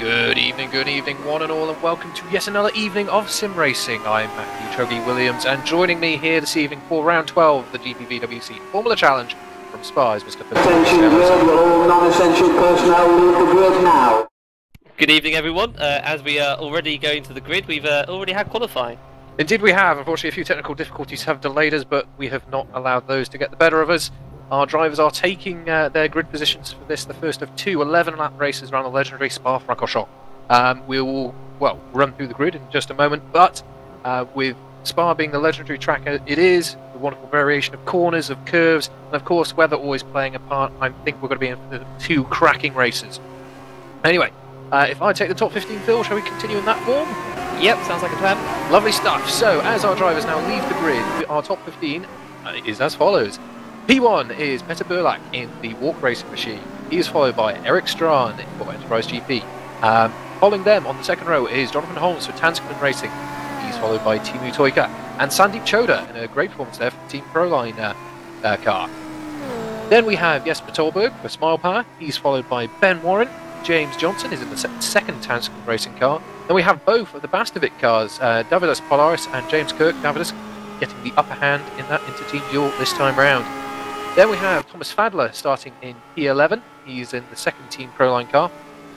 Good evening, one and all, and welcome to yet another evening of sim racing. I'm Matthew Toby Williams, and joining me here this evening for round 12 of the GPVWC Formula Challenge from Spa is Mr. Philip. Attention grid, all non-essential personnel leave the grid now. Good evening, everyone. As we are already going to the grid, we've already had qualifying. Indeed we have. Unfortunately, a few technical difficulties have delayed us, but we have not allowed those to get the better of us. Our drivers are taking their grid positions for this, the first of two 11-lap races around the legendary Spa-Francorchamps. We will, well, run through the grid in just a moment, but with Spa being the legendary track it is, the wonderful variation of corners, of curves, and of course weather always playing a part, I think we're going to be in for the two cracking races. Anyway, if I take the top 15, Phil, shall we continue in that form? Yep, sounds like a plan. Lovely stuff. So, as our drivers now leave the grid, our top 15 is as follows. P1 is Peter Burlak in the walk racing machine. He is followed by Eric Strachan for Enterprise GP. Following them on the second row is Jonathan Holmes for Tanskman Racing. He's followed by Timu Toika and Sandeep Choda in a great performance there for Team Proline car. Then we have Jesper Tolberg for Smile Power. He's followed by Ben Warren. James Johnson is in the second Tanskman Racing car. Then we have both of the Bastovic cars, Davidas Polaris and James Kirk Davidas, getting the upper hand in that inter-team duel this time round. Then we have Thomas Fadler starting in P11. He's in the second Team Proline car.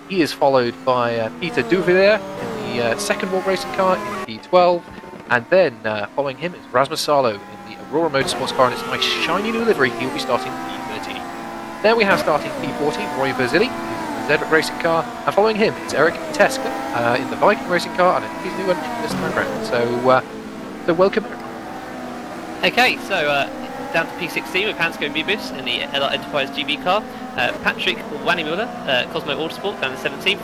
He is followed by Peter Duvier in the second walk racing car in P12. And then following him is Rasmus Salo in the Aurora Motorsports car in its nice shiny new livery. He'll be starting P13. Then we have starting P14 Roy Verzilli in the Zedric racing car. And following him is Eric Teska in the Viking racing car. And I think he's new entry this time around. So welcome. Okay, so down to P16 with Hansco Bibis in the LR Enterprise GB car. Patrick Wanimula, Cosmo Autosport down to 17th.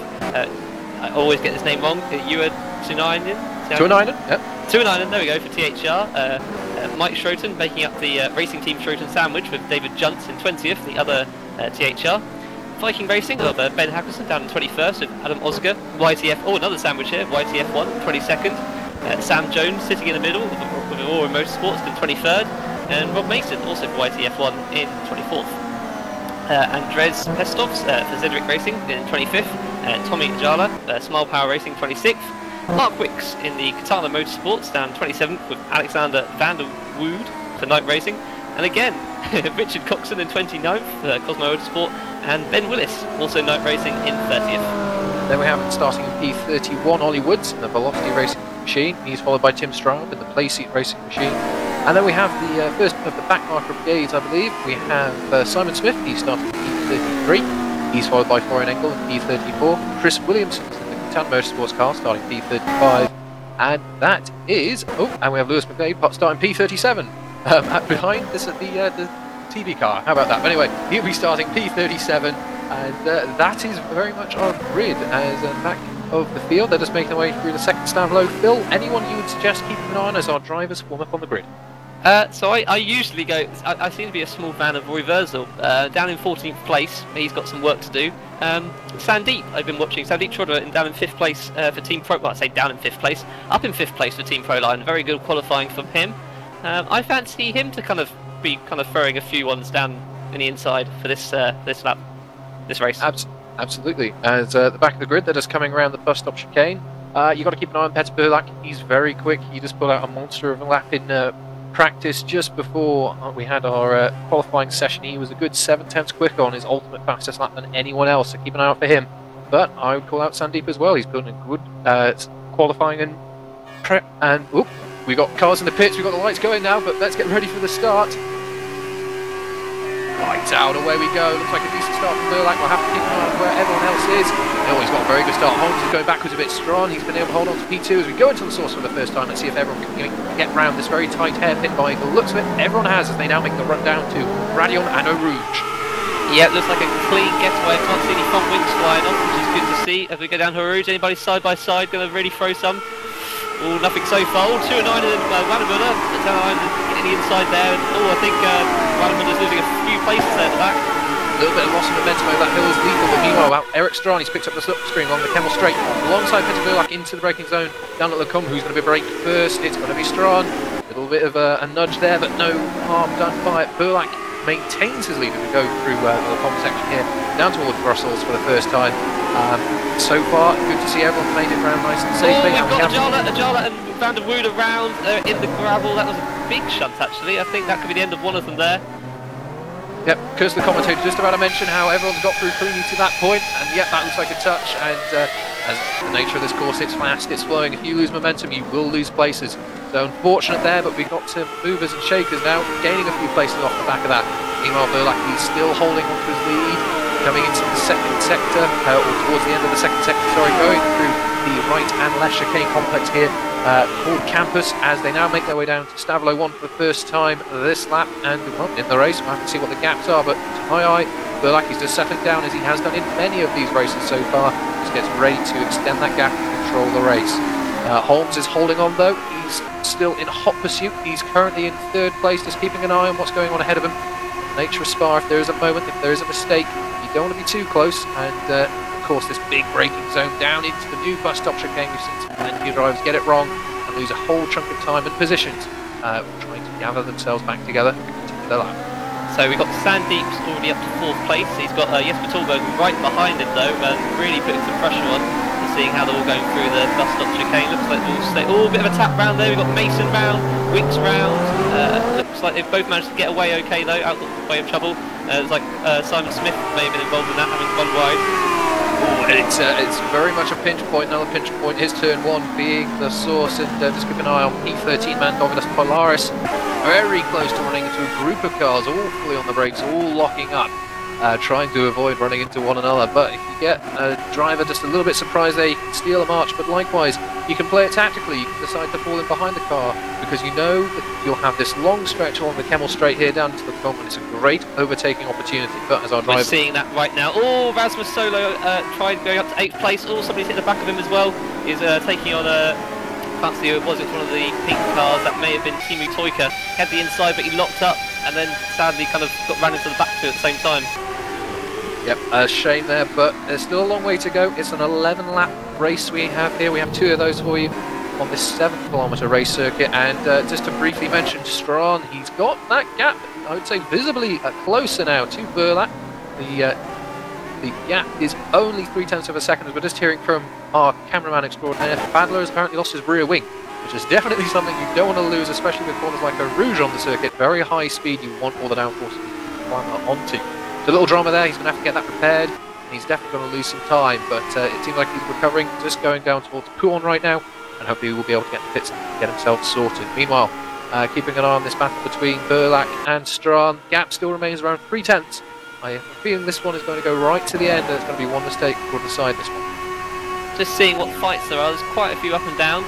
I always get this name wrong. Ewa Tunainen? Yep. Tunainen, there we go, for THR. Mike Schroten making up the racing team Schroten sandwich with David Juntz in 20th, the other THR. Viking Racing of Ben Hackerson down in 21st with Adam Oscar. YTF, oh, another sandwich here, YTF1, 22nd. Sam Jones sitting in the middle with Aurora Motorsports in 23rd. And Rob Mason also for YTF1 in 24th. Andres Pestovs for Zedric Racing in 25th. Tommy Jala, Smile Power Racing 26th. Mark Wicks in the Katana Motorsports down 27th with Alexander van der Wood for Night Racing. And again, Richard Coxon in 29th for Cosmo Motorsport. And Ben Willis, also Night Racing in 30th. Then we have starting in P31 Ollie Woods in the Velocity Racing machine. He's followed by Tim Straub in the Playseat Racing machine. And then we have the first of the backmarker brigades, I believe. We have Simon Smith, he's starting in P33. He's followed by Florian Engel in P34. Chris Williamson in the Catan Motorsports car starting P35. And that is, and we have Lewis McVeigh starting P37. Behind this at the TV car. How about that? But anyway, he'll be starting P37. And that is very much our grid as back of the field. They're just making their way through the second stand low. Phil, anyone you would suggest keeping an eye on as our drivers form up on the grid? So I usually go, I seem to be a small fan of Roy Verzil, down in 14th place. He's got some work to do. Sandeep, I've been watching, Sandeep Choudhary down in 5th place for Team Pro, well I say down in 5th place, up in 5th place for Team Proline, very good qualifying from him. I fancy him to be throwing a few ones down in the inside for this lap, this race. Absolutely. As the back of the grid, they're just coming around the bus stop chicane. You've got to keep an eye on Peter Burlak. He's very quick. He just pulled out a monster of a lap in practice just before we had our qualifying session. He was a good 7/10 quicker on his ultimate fastest lap than anyone else, so keep an eye out for him. But I would call out Sandeep as well. He's putting a good qualifying and prep. And we've got cars in the pits. We've got the lights going now, but let's get ready for the start. Lights out, away we go. Looks like a decent start from Burlak. We'll have to keep an eye on where everyone else is. Oh, he's got a very good start. Holmes is going backwards a bit strong. He's been able to hold on to P2 as we go into the source for the first time. Let's see if everyone can get round this very tight hairpin by the looks of it. Everyone has as they now make the run down to Radion and Eau Rouge. Yeah, it looks like a clean getaway. I can't see any front wings flying off, which is good to see. As we go down Eau Rouge, anybody side by side going to really throw some? Oh, nothing so far. 2 and 9 and Wanamuna getting the inside there. I think Wanamuna's losing a few places there at the back. A little bit of loss of momentum over that hill is lethal, but meanwhile, Eric Strachan, he's picked up the slipstream along the Kemmel Straight alongside Peter Burlak into the braking zone. Down at Lecombe, who's going to be brake first? It's going to be Strachan. A little bit of a nudge there, but no harm done by it. Burlak maintains his lead as we go through the pond section here, down towards Brussels for the first time. So far, good to see everyone made it around nice and safely. We've got Ajala and Van der Wood around in the gravel. That was a big shunt, actually. I think that could be the end of one of them there. Yep, because the commentator just about to mention how everyone's got through cleanly to that point, and yep, that looks like a touch, and as the nature of this course, it's fast, it's flowing. If you lose momentum, you will lose places. So unfortunate there, but we've got some movers and shakers now, gaining a few places off the back of that. Meanwhile, Burlak, he's still holding on to his lead, coming into the second sector, or towards the end of the second sector, sorry, going through the right and left chicane complex here, called Campus, as they now make their way down to Stavilo 1 for the first time this lap, and well, in the race, we'll have to see what the gaps are, but to my eye, Burlak is just settling down as he has done in many of these races so far, just gets ready to extend that gap and control the race. Holmes is holding on though, he's still in hot pursuit, he's currently in third place, just keeping an eye on what's going on ahead of him. Nature of Spa, if there is a moment, if there is a mistake, you don't want to be too close, and of course this big braking zone down into the new bus stop chicane. We've seen some plenty of drivers get it wrong and lose a whole chunk of time and positions, trying to gather themselves back together and continue their lap. So we've got Sandeep's already up to 4th place. He's got Jesper Tolberg right behind him though, and really putting some pressure on, and seeing how they're all going through the bus stop chicane. Looks like they'll stay. Oh, a bit of a tap round there. We've got Mason round, Wicks round. Looks like they've both managed to get away okay though, out of the way of trouble. It's like Simon Smith may have been involved in that, having gone wide. Oh, it's very much a pinch point, another pinch point. His turn 1 being the source, and just keep an eye on P13 man Dominus Polaris. Very close to running into a group of cars, all fully on the brakes, all locking up, trying to avoid running into one another. But if you get a driver just a little bit surprised there, you can steal a march, but likewise, you can play it tactically. You can decide to fall in behind the car, because you know that you'll have this long stretch along the Kemmel Straight here down to the pond, and it's a great overtaking opportunity. But as our driver... We're seeing that right now. Oh, Rasmus Solo tried going up to 8th place. Oh, somebody's hit the back of him as well. He's taking on a... fancy who it was, it's one of the pink cars, that may have been Timu Toika. He had the inside, but he locked up, and then sadly kind of got ran into the back two at the same time. Yep, a shame there, but there's still a long way to go. It's an 11-lap race we have here. We have 2 of those for you on this 7-kilometre race circuit, and just to briefly mention Strawn, he's got that gap, I would say visibly closer now to Burlak. The gap is only 0.3 of a second, as we're just hearing from our cameraman extraordinaire. Badler has apparently lost his rear wing, which is definitely something you don't want to lose, especially with corners like a Rouge on the circuit. Very high speed, you want all the downforce to climb onto. So a little drama there, he's going to have to get that repaired, and he's definitely going to lose some time, but it seems like he's recovering, just going down towards Pouan right now, and hopefully he will be able to get the pits and get himself sorted. Meanwhile, keeping an eye on this battle between Burlak and Strawn, gap still remains around 0.3. I have a feeling this one is going to go right to the end, and it's going to be one mistake will decide this one. Just seeing what fights there are, there's quite a few up and down.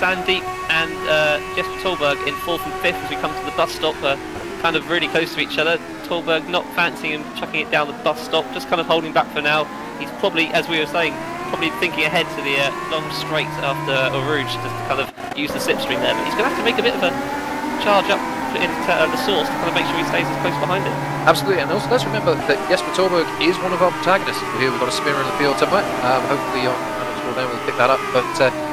Sandeep and Jesper Tolberg in 4th and 5th as we come to the bus stop, kind of really close to each other. Tolberg not fancying him chucking it down the bus stop, just kind of holding back for now. He's probably, as we were saying, probably thinking ahead to the long straight after Rouge, just to kind of use the slipstream there, but he's going to have to make a bit of a charge up into the source to kind of make sure he stays as close behind it. Absolutely, and also let's remember that Jesper Tolberg is one of our protagonists. Here we've got a spinner in the field somewhere. Hopefully I'm sure they will pick that up, but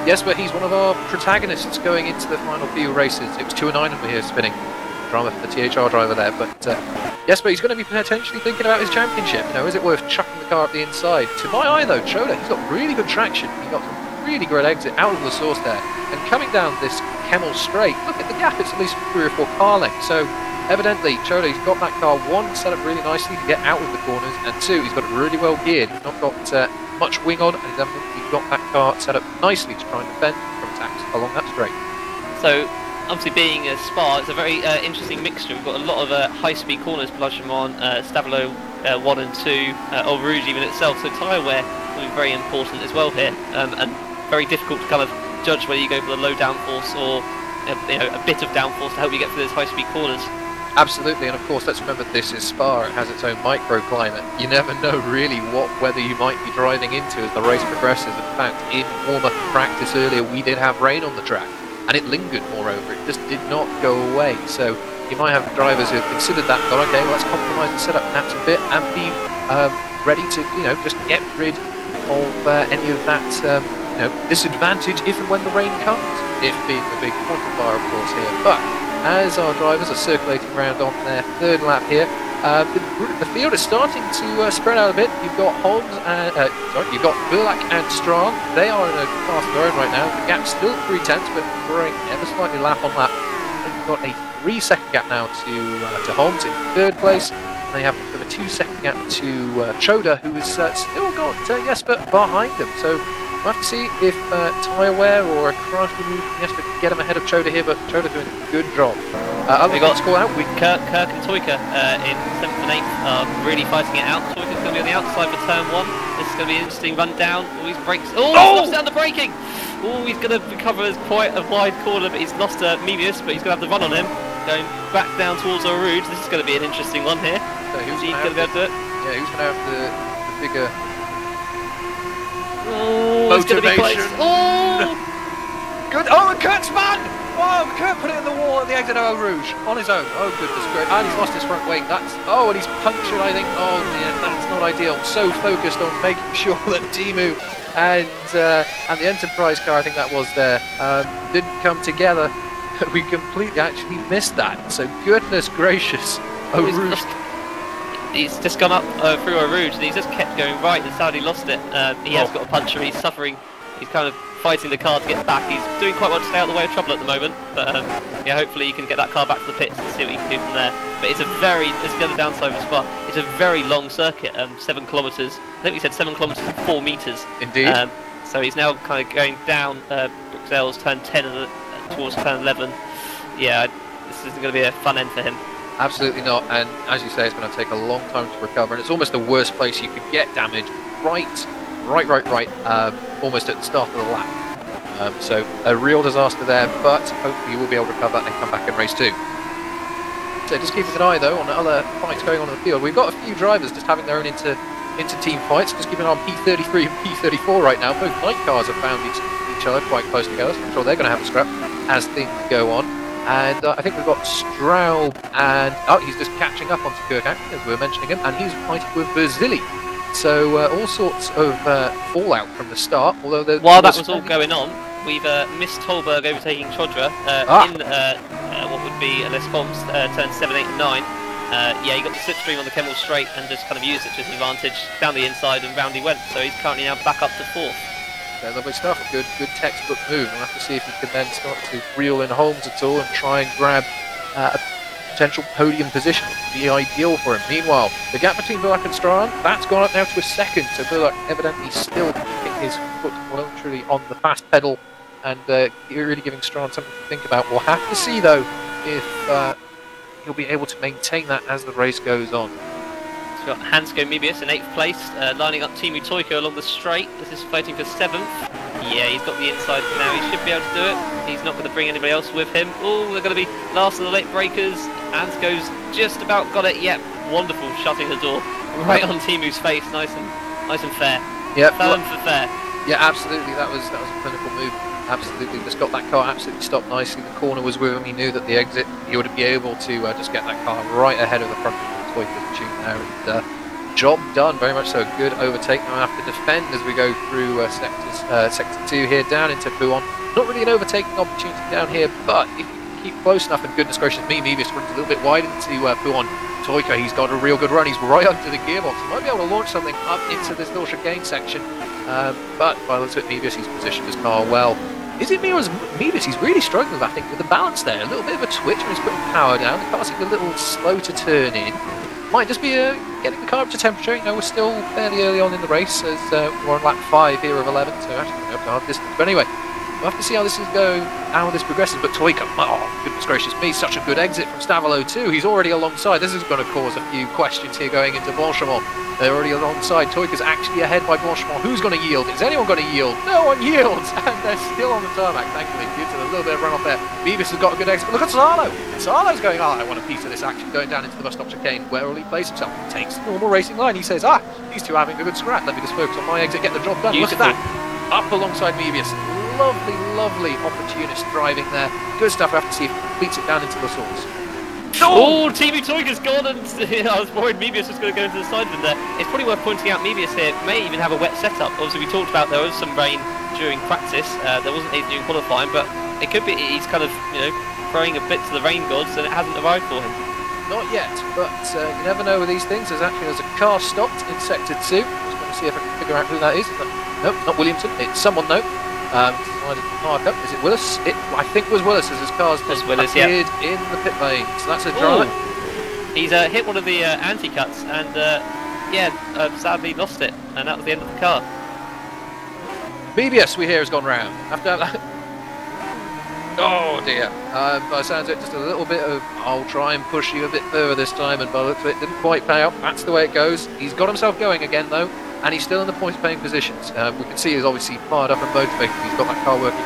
Jesper, he's one of our protagonists going into the final few races. It was 2 and 9 over here spinning. Drama for the THR driver there, but Jesper, he's going to be potentially thinking about his championship. You know, is it worth chucking the car up the inside? To my eye though, Choda, he's got really good traction. He got some really great exit out of the source there, and coming down this Kemmel Straight, look at the gap, it's at least 3 or 4 car lengths. So evidently Choda, he's got that car 1 set up really nicely to get out of the corners, and 2, he's got it really well geared. He's not got much wing on, and he's evidently got that car set up nicely to try and defend from attacks along that straight. So obviously being a Spa, it's a very interesting mixture. We've got a lot of high-speed corners, Blanchimont, Stavilo 1 and 2, or Rouge even itself, so tyre wear will be very important as well here, and very difficult to kind of judge whether you go for the low downforce or a bit of downforce to help you get through those high-speed corners. Absolutely, and of course let's remember this is Spa, it has its own microclimate. You never know really what weather you might be driving into as the race progresses. In fact, in warm-up practice earlier we did have rain on the track, and it lingered moreover, it just did not go away. So you might have drivers who have considered that and gone, okay, well, let's compromise the setup perhaps a bit and be ready to, just get rid of any of that, disadvantage if and when the rain comes, if being the big quantifier, of course, here. But as our drivers are circulating around on their third lap here. The field is starting to spread out a bit. You've got Holmes and you've got Burlak and Strong. They are in a class of their own right now. The gap's still 3/10, but growing ever slightly lap on lap. You've got a 3-second gap now to Holmes in third place. And they have a 2-second gap to Choda, who has still got Jesper behind them. So we'll have to see if tyre wear or a crafty move from Jesper can get him ahead of Choda here, but Choda doing a good job. We got call out. Kirk and Toyka in 7th and 8th are really fighting it out. Toyka's going to be on the outside for turn 1. This is going to be an interesting run down. All these brakes. Oh, he's lost down the braking. Oh, he's going to recover quite a wide corner, but he's lost Mebius, but he's going to have the run on him. Going back down towards Eau Rouge. This is going to be an interesting one here. So who's going to be able to do it? Yeah, who's going to have the bigger motivation? Oh! Good. Oh, and Kurt's man! Oh, Kurt put it in the wall at the exit of Eau Rouge on his own. Oh, goodness gracious. And he's lost his front wing. Oh, and he's punctured, I think. Oh, dear, that's not ideal. So focused on making sure that Timu and the Enterprise car, I think that was there, didn't come together. We completely actually missed that. So, goodness gracious. Eau Rouge. He's just gone up through Eau Rouge and he's just kept going right and sadly lost it. He has got a puncture, he's suffering. He's kind of fighting the car to get back. He's doing quite well to stay out of the way of trouble at the moment. But yeah, hopefully he can get that car back to the pits and see what he can do from there. But it's the other downside of Spa. It's a very long circuit, 7 kilometres. I think we said 7 kilometres and 4 metres. Indeed. So he's now kind of going down Bruxelles, turn 10 towards turn 11. Yeah, this isn't going to be a fun end for him. Absolutely not, and as you say, it's going to take a long time to recover, and it's almost the worst place you could get damage, right, almost at the start of the lap. So a real disaster there, but hopefully you will be able to recover and come back in race 2. So just keeping an eye though on the other fights going on in the field. We've got a few drivers just having their own inter-team fights. Just keeping an eye on P33 and P34 right now. Both night cars have found each other quite close together, so I'm sure they're going to have a scrap as things go on. And I think we've got Straub and... Oh, he's just catching up onto Kirk, as we were mentioning him, and he's fighting with Basili. So all sorts of fallout from the start, although... While that was all going on, we've missed Tolberg overtaking Chodra in what would be Les Combs turns 7, 8 and 9. Yeah, he got the slipstream on the Kemmel straight and just kind of used it to his advantage down the inside, and round he went. So he's currently now back up to 4th. Lovely stuff, good textbook move. We'll have to see if he can then start to reel in Holmes at all and try and grab a potential podium position. It would be ideal for him. Meanwhile, the gap between Bullock and Strahan, that's gone up now to a second, so Bullock evidently still keeping his foot well and truly on the fast pedal and really giving Strahan something to think about. We'll have to see though if he'll be able to maintain that as the race goes on. Got Hansko Mebius in 8th place, lining up Timu Toyko along the straight. This is fighting for 7th. Yeah, he's got the inside now. He should be able to do it. He's not going to bring anybody else with him. Oh, they're going to be last of the late breakers. Hansko's just about got it. Yep, wonderful, shutting the door right on Timu's face. Nice and fair. Yep. Firm for fair. Yeah, absolutely. That was a clinical move. Absolutely, just got that car absolutely stopped nicely. The corner was with him. He knew that the exit, he would be able to just get that car right ahead of the front of the Toyota tune there. And job done, very much so. Good overtake. Now I have to defend as we go through sector 2 here down into Puon. Not really an overtaking opportunity down here, but if you can keep close enough, and goodness gracious me, Mebius runs a little bit wide into Puon. Toyka, he's got a real good run. He's right under the gearbox. He might be able to launch something up into this little chicane section, but by the looks of it, Mebius, he's positioned his car well. Is it me or is Mebius? He's really struggling, I think, with the balance there. A little bit of a twitch when he's putting power down. The car seems a little slow to turn in. Might just be getting the car up to temperature. You know, we're still fairly early on in the race, as we're on lap 5 here of 11, so actually we're up to half distance. But anyway, we'll have to see how this is going, how this progresses. But Toyka, oh goodness gracious me, such a good exit from Stavelo too. He's already alongside. This is going to cause a few questions here going into Blanchemont. They're already alongside. Toyka's actually ahead by Blanchemont. Who's going to yield? Is anyone going to yield? No one yields, and they're still on the tarmac, thankfully, due to a little bit of runoff there. Mebius has got a good exit. Look at Sarlo. Sarlo's going, I want a piece of this action, going down into the bus stop chicane. Where will he place himself? He takes the normal racing line. He says, these two are having a good scrap. Let me just focus on my exit, get the job done. Beautiful. Look at that. Up alongside Mebius. Lovely, lovely opportunist driving there. Good stuff. We have to see if he completes it down into the source. Oh, TV Toyka's gone, and I was worried Mebius was going to go into the side of him there. It's probably worth pointing out Mebius here may even have a wet setup. Obviously, we talked about there was some rain during practice. There wasn't any during qualifying, but it could be he's kind of, you know, throwing a bit to the rain gods and it hasn't arrived for him. Not yet, but you never know with these things. There's a car stopped in Sector 2. Just going to see if I can figure out who that is. Nope, not Williamson. It's someone, no. Decided to park up. Is it Willis? I think it was Willis, as his car's appeared in the pit lane. So that's a driver. He's hit one of the anti-cuts and, sadly lost it. And that was the end of the car. BBS, we hear, has gone round. After that... Oh dear. By the sounds of it, just a little bit of, I'll try and push you a bit further this time, and by the looks of it, didn't quite pay out. That's the way it goes. He's got himself going again, though, and he's still in the points-paying positions. We can see he's obviously fired up and motivated. He's got that car working,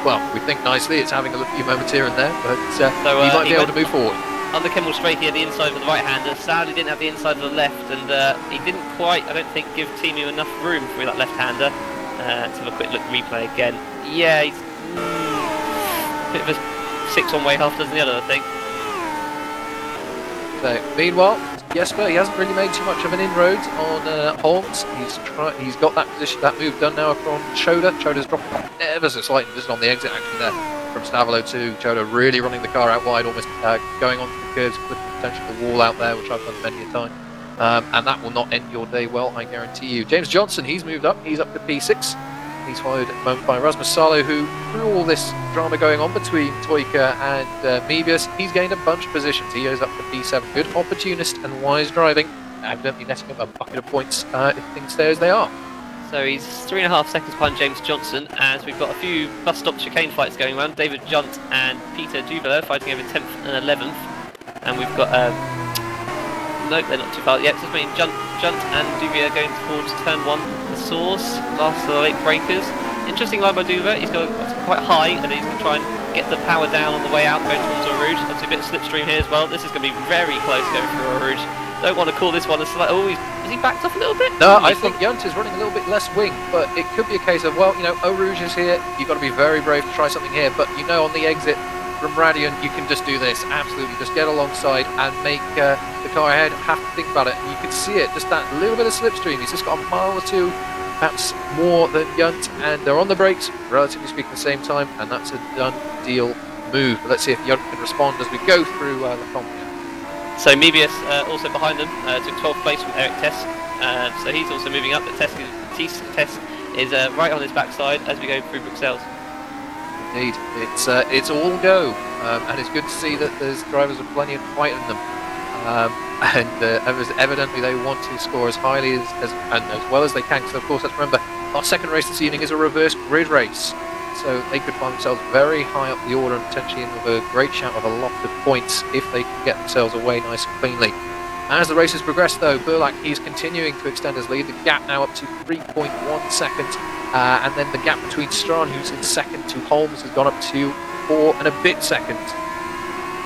well, we think nicely. It's having a few moments here and there, but he might be able to move forward. On the Kimmel straight, he had the inside of the right-hander. Sadly, didn't have the inside of the left, and he didn't quite, I don't think, give Timu enough room for that left-hander. Let's have a quick look replay again. Yeah, he's a bit of a 6 one way, half dozen the other, I think. So, meanwhile, Jesper, he hasn't really made too much of an inroad on Holmes. He's got that position, that move done now from Choda. Choda's dropping ever so slightly, just on the exit actually there from Stavolo to Choda, really running the car out wide, almost going onto the curves, clipping potentially the wall out there, which I've done many a time. And that will not end your day well, I guarantee you. James Johnson, he's moved up. He's up to P6. He's followed at the moment by Rasmus Salo, who, through all this drama going on between Toika and Mebius, he's gained a bunch of positions. He goes up to P7. Good opportunist and wise driving. Evidently netting up a bucket of points if things stay as they are. So he's 3.5 seconds behind James Johnson, as we've got a few bus stop chicane fights going around. David Junt and Peter Duvela fighting over 10th and 11th. And we've got... nope, they're not too far yet. Just between Junt and Duvia going towards turn 1, the source, last of the late breakers. Interesting line by Duva. He's got quite high, and he's going to try and get the power down on the way out, going towards a rouge. That's a bit of slipstream here as well. This is going to be very close going through a rouge. Don't want to call this one a slight. Oh, is he backed off a little bit? No, I think Junt is running a little bit less wing, but it could be a case of, well, you know, Eau Rouge is here. You've got to be very brave to try something here, but you know, on the exit from Radion, you can just do this. Absolutely, just get alongside and make the car ahead have to think about it. And you can see it, just that little bit of slipstream. He's just got a mile or two, perhaps more than Junt, and they're on the brakes, relatively speaking, at the same time, and that's a done deal move. But let's see if Junt can respond as we go through the comp. So Mebius also behind them, took 12th place from Eric Tesk, so he's also moving up, but Tesk is right on his backside as we go through Bruxelles. Indeed, it's all go, and it's good to see that there's drivers with plenty of fight in them, and evidently they want to score as highly as well as they can. Because of course, let's remember, our second race this evening is a reverse grid race, so they could find themselves very high up the order and potentially in with a great shout of a lot of points if they can get themselves away nice and cleanly. As the races progress, though, Burlak, he's continuing to extend his lead. The gap now up to 3.1 seconds. And then the gap between Strawn, who's in second, to Holmes has gone up to 4 and a bit seconds.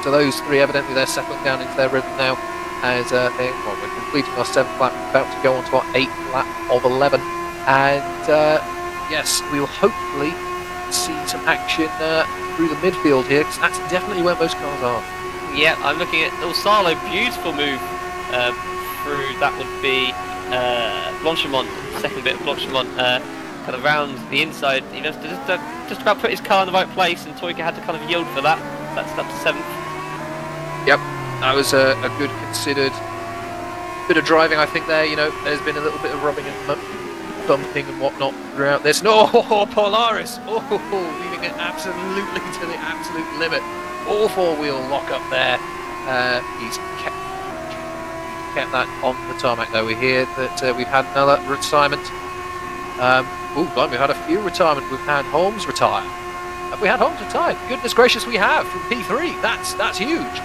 So those three, evidently, they're settling down into their rhythm now as we're completing our 7th lap, about to go on to our 8th lap of 11. And yes, we'll hopefully see some action through the midfield here, because that's definitely where most cars are. Yeah, I'm looking at Salo, beautiful move through. That would be Blanchimont, second bit of Blanchimont. Kind of round the inside, he just about put his car in the right place, and Toika had to kind of yield for that. That's up to 7th. Yep, that was a good considered bit of driving, I think there. You know, there's been a little bit of rubbing and bumping and whatnot throughout this. No, Polaris, leaving it absolutely to the absolute limit. All four-wheel lock up there. He's kept that on the tarmac though. We hear that we've had another retirement. We've had a few retirement. We've had Holmes retire. Have we had Holmes retired? Goodness gracious, we have, from P3. That's huge.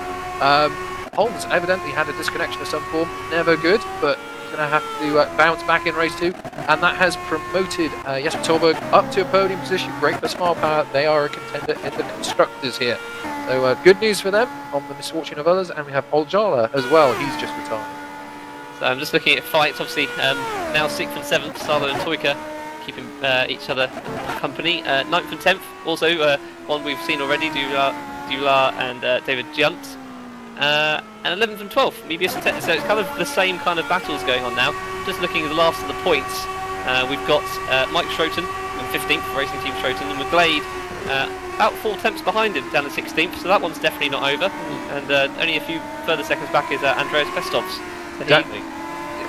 Holmes evidently had a disconnection of some form. Never good, but he's going to have to bounce back in race 2. And that has promoted Jesper Torberg up to a podium position. Great for Smile Power. They are a contender in the constructors here. So good news for them on the misfortune of others. And we have Oljala as well. He's just retired. So I'm just looking at fights. Obviously, now 6th and 7th, Salo and Toika keeping each other company. 9th and 10th, also one we've seen already, Dula and David Junt. And 11th and 12th, Mebius and Tesk. So it's kind of the same kind of battles going on now. Just looking at the last of the points, we've got Mike Schroten in 15th, Racing Team Schroten, and McGlade about 4 tenths behind him down the 16th, so that one's definitely not over. And only a few further seconds back is Andreas Pestov's. Exactly.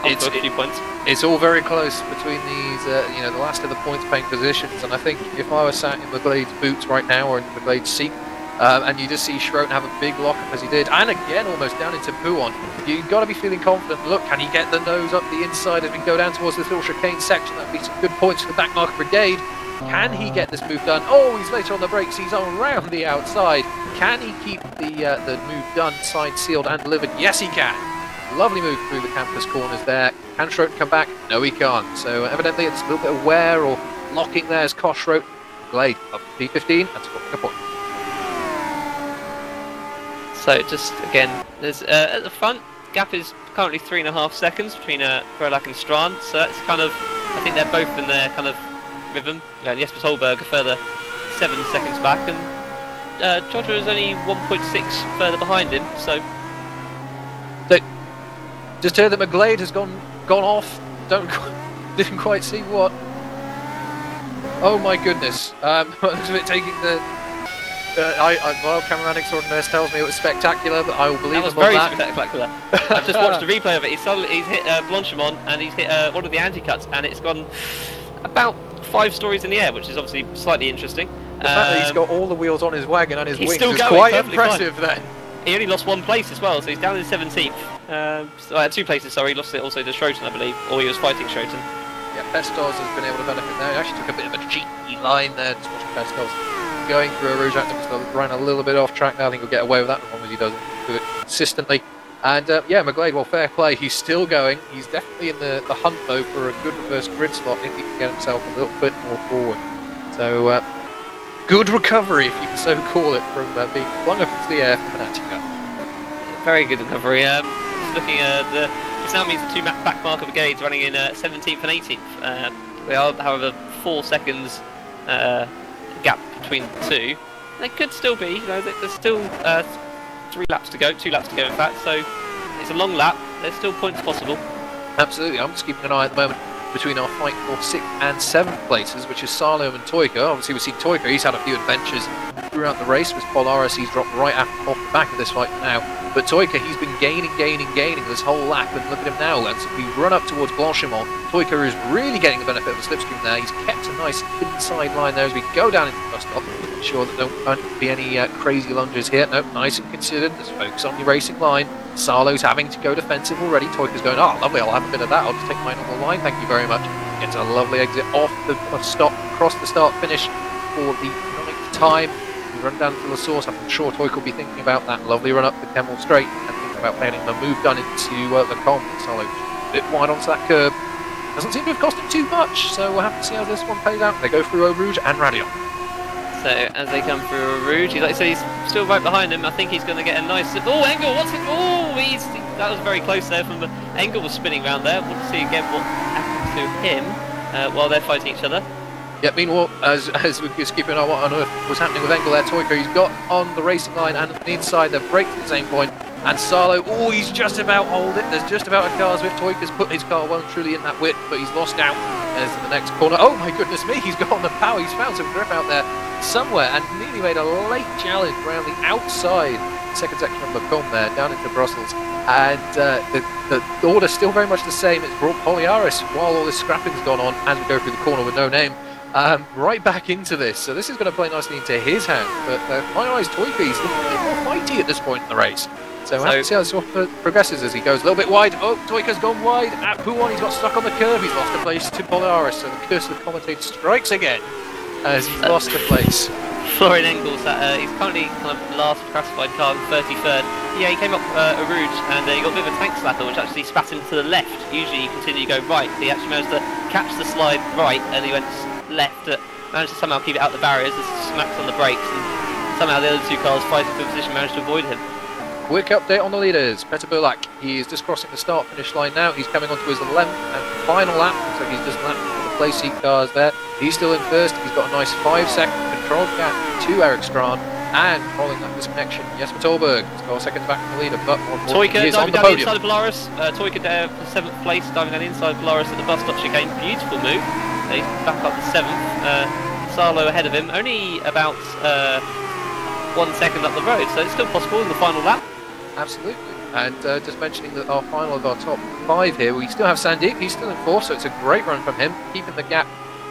It's a few points. It's all very close between these, you know, the last of the points-paying positions. And I think if I was sat in McGlade's boots right now, or in McGlade's seat, and you just see Schroten have a big lock as he did, and again almost down into Pouon, you've got to be feeling confident. Look, can he get the nose up the inside as we go down towards this little chicane section? That would be some good points for the back marker brigade. Can he get this move done? Oh, he's later on the brakes. He's around the outside. Can he keep the move done, signed, sealed, and delivered? Yes, he can. Lovely move through the campus corners there. Can Schroten come back? No, he can't. So evidently it's a little bit of wear or locking there as Kosh Schroten. Glade up to P15 and scoring a point. So just again, there's at the front gap is currently 3.5 seconds between Verlaque and Strand. So that's kind of, I think they're both in their kind of rhythm. And Jesper Solberg a further 7 seconds back, and Jota is only 1.6 further behind him. So just heard that McGlade has gone off. Didn't quite see what. Oh my goodness! Looks of it taking the. Well, cameraman extraordinaire tells me it was spectacular, but I will believe him on that. That was very spectacular. I've just watched the replay of it. He's hit Blanchimont, and he's hit one of the anti-cuts, and it's gone about 5 stories in the air, which is obviously slightly interesting. The fact that he's got all the wheels on his wagon and his wings is going, quite impressive then. He only lost 1 place as well, so he's down in 17th. 2 places, sorry, he lost it also to Schroten, I believe, or he was fighting Schroten. Yeah, Pestos has been able to benefit there. He actually took a bit of a cheeky line there, just watching Pestos going through a Rouge Active, ran a little bit off track now. I think he'll get away with that as long as he doesn't do it consistently. And yeah, McGlade, well, fair play, he's still going. He's definitely in the hunt though for a good reverse grid slot if he can get himself a little bit more forward. So good recovery, if you can so call it, from being flung up into the air from an anti-cut. Very good recovery. Just looking at this now means the 2 back marker brigades running in 17th and 18th. They are, however, 4 seconds gap between the 2. They could still be, you know, there's still 3 laps to go, 2 laps to go in fact, so it's a long lap, there's still points possible. Absolutely, I'm just keeping an eye at the moment between our fight for 6th and 7th places, which is Sarlo and Toika. Obviously we've seen Toika, he's had a few adventures throughout the race with Polaris. He's dropped right off the back of this fight now, but Toika, he's been gaining this whole lap, and look at him now. As we run up towards Blanchimont, Toika is really getting the benefit of the slipstream there. He's kept a nice inside line there as we go down into the bus stop. Sure that there won't be any crazy lunges here. No, nice and considered. Let's focus on the racing line. Sarlo's having to go defensive already. Toika's going, oh lovely, I'll have a bit of that, I'll just take mine on the line, thank you very much. Gets a lovely exit off the stop, across the start finish for the 9th time. We run down to the source. I'm sure Toika will be thinking about that lovely run up the Kemmel Straight and thinking about getting the move done into the Combe. Sarlo a bit wide onto that curb. Doesn't seem to have cost him too much, so we'll have to see how this one plays out. They go through Eau Rouge and Radion. So as they come through Eau Rouge, like I said, he's still right behind him. I think he's going to get a nice. Oh, Engel, what's it? Oh, that was very close there. From Engel was spinning around there. We'll see again what happens to him while they're fighting each other. Yeah, meanwhile, as we're just keeping an eye on what on earth was happening with Engel there, Toika, he's got on the racing line and the inside, they've braked at the same point. And Sarlo, oh, he's just about hold it. There's just about a car's width. Toika's put his car well and truly in that width, but he's lost out as in the next corner. Oh my goodness me, he's got on the power. He's found some grip out there somewhere and nearly made a late challenge around the outside second section of Lacombe there, down into Brussels. And the order's still very much the same. It's brought Poliaris, while all this scrapping's gone on, as we go through the corner with no name, right back into this. So this is going to play nicely into his hand. But my eyes, Toika's looking a bit more fighty at this point in the race. So we'll have to see how this one progresses as he goes a little bit wide. Oh, Toika's gone wide. At Pouon, he's got stuck on the curve. He's lost a place to Polaris. So the curse of the commentator strikes again as he's lost a place. Florian Engels, he's currently kind of last classified car, 33rd. Yeah, he came up Eau Rouge and he got a bit of a tank slapper, which actually spat him to the left. Usually you continue to go right. He actually managed to catch the slide right and he went left. Managed to somehow keep it out the barriers, smacked on the brakes, and somehow the other 2 cars fighting for position managed to avoid him. Quick update on the leaders. Peter Burlak, he is just crossing the start-finish line now. He's coming onto his 11th and final lap. Looks like he's just lapped the play seat cars there. He's still in first. He's got a nice 5-second control gap to Eric Strand. And following that disconnection, Jesper Tolberg has got 2 seconds back from the leader. But Toika is on diving the down podium. the inside of Polaris. Toika there for 7th place, diving down the inside of Polaris at the bus stop chicane. Beautiful move. He's back up to 7th. Salo ahead of him, only about 1 second up the road, so it's still possible in the final lap. Absolutely. And just mentioning that our final of our top 5 here, we still have Sandeep, he's still in 4th, so it's a great run from him, keeping the gap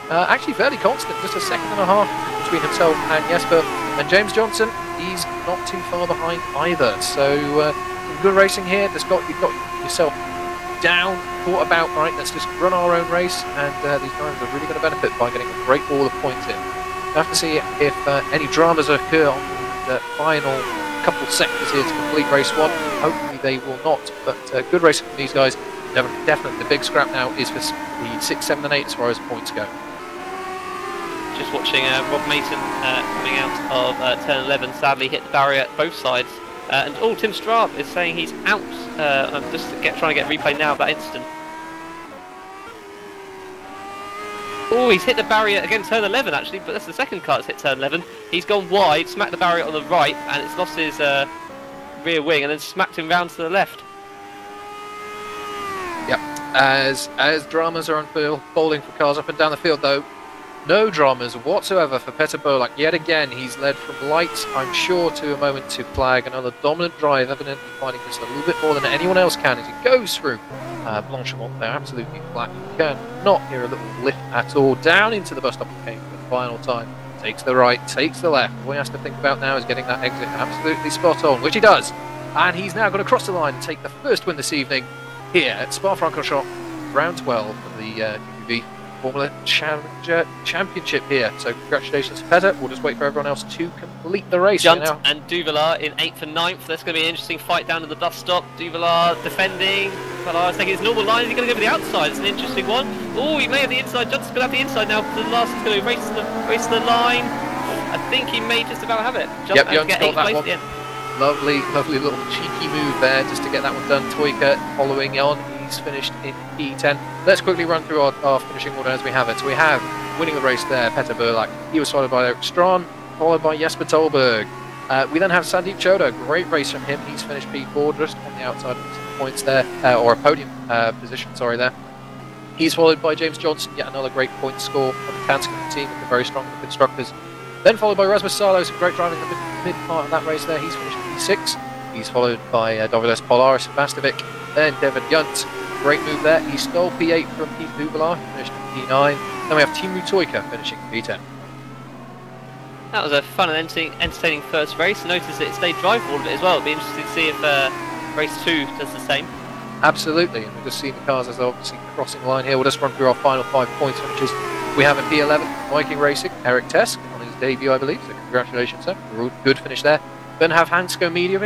actually fairly constant, just a second and a half between himself and Jesper. And James Johnson, he's not too far behind either, so some good racing here. You've got yourself down, thought about, right, let's just run our own race, and these drivers are really going to benefit by getting a great wall of points in. We'll have to see if any dramas occur on the final couple of sectors here to complete race 1. Hopefully they will not, but good racing from these guys. Definitely the big scrap now is for the 6, 7 and 8 as far as points go. Just watching Rob Mason coming out of turn 11, sadly hit the barrier at both sides. And Tim Straub is saying he's out. I'm just trying to get a replay now of that incident. Oh, he's hit the barrier against turn 11 actually, but that's the second car that's hit turn 11. He's gone wide, smacked the barrier on the right, and it's lost his rear wing, and then smacked him round to the left. Yep. As dramas are unfolding for cars up and down the field, though, no dramas whatsoever for Petter Bolak. Yet again, he's led from light, I'm sure, to a moment to flag. Another dominant drive, evidently finding just a little bit more than anyone else can as he goes through Blanchimont. They're absolutely flat. You cannot hear a little lift at all. Down into the bus stop came for the final time. Takes the right, takes the left. All he has to think about now is getting that exit absolutely spot on, which he does. And he's now going to cross the line and take the first win this evening here at Spa-Francorchamps, round 12 of the GPV Formula Challenger Championship here. So congratulations to Petter. We'll just wait for everyone else to complete the race. Junt and Duvelaar in 8th and 9th. That's going to be an interesting fight down at the bus stop. Duvelaar defending. Duvelaar is taking his normal line. Is he going to go for the outside? It's an interesting one. Oh, he may have the inside. Junt's going to have the inside now. The last is going to race the line. I think he may just about have it. Junt and get 8th place at the end. Lovely little cheeky move there just to get that one done. Toyka following on. He's finished in P10. Let's quickly run through our finishing order as we have it. So we have winning the race there, Petter Bolak. He was followed by Erik Strachan, followed by Jesper Tolberg. We then have Sandeep Choda. Great race from him. He's finished P4, just on the outside of some points there, or a podium position, sorry, there. He's followed by James Johnson, yet another great point score from the Tanskin team, looking very strong with the constructors. Then followed by Rasmus Salo, some great driving in the mid part of that race there. He's finished P6. He's followed by Doviles Polaris and Vastovic. Then David Junt, great move there. He stole P8 from Pete Duvelaar, finished in P9. Then we have Timu Toyka finishing P10. That was a fun and entertaining first race. Notice that it stayed dry for all of it as well. It'll be interesting to see if race 2 does the same. Absolutely, and we've just seen the cars as they're obviously crossing the line here. We'll just run through our final 5 points, which is we have in P11 Viking Racing, Eric Tesk on his debut, I believe. So congratulations, sir. Good finish there. Then have Hansko Media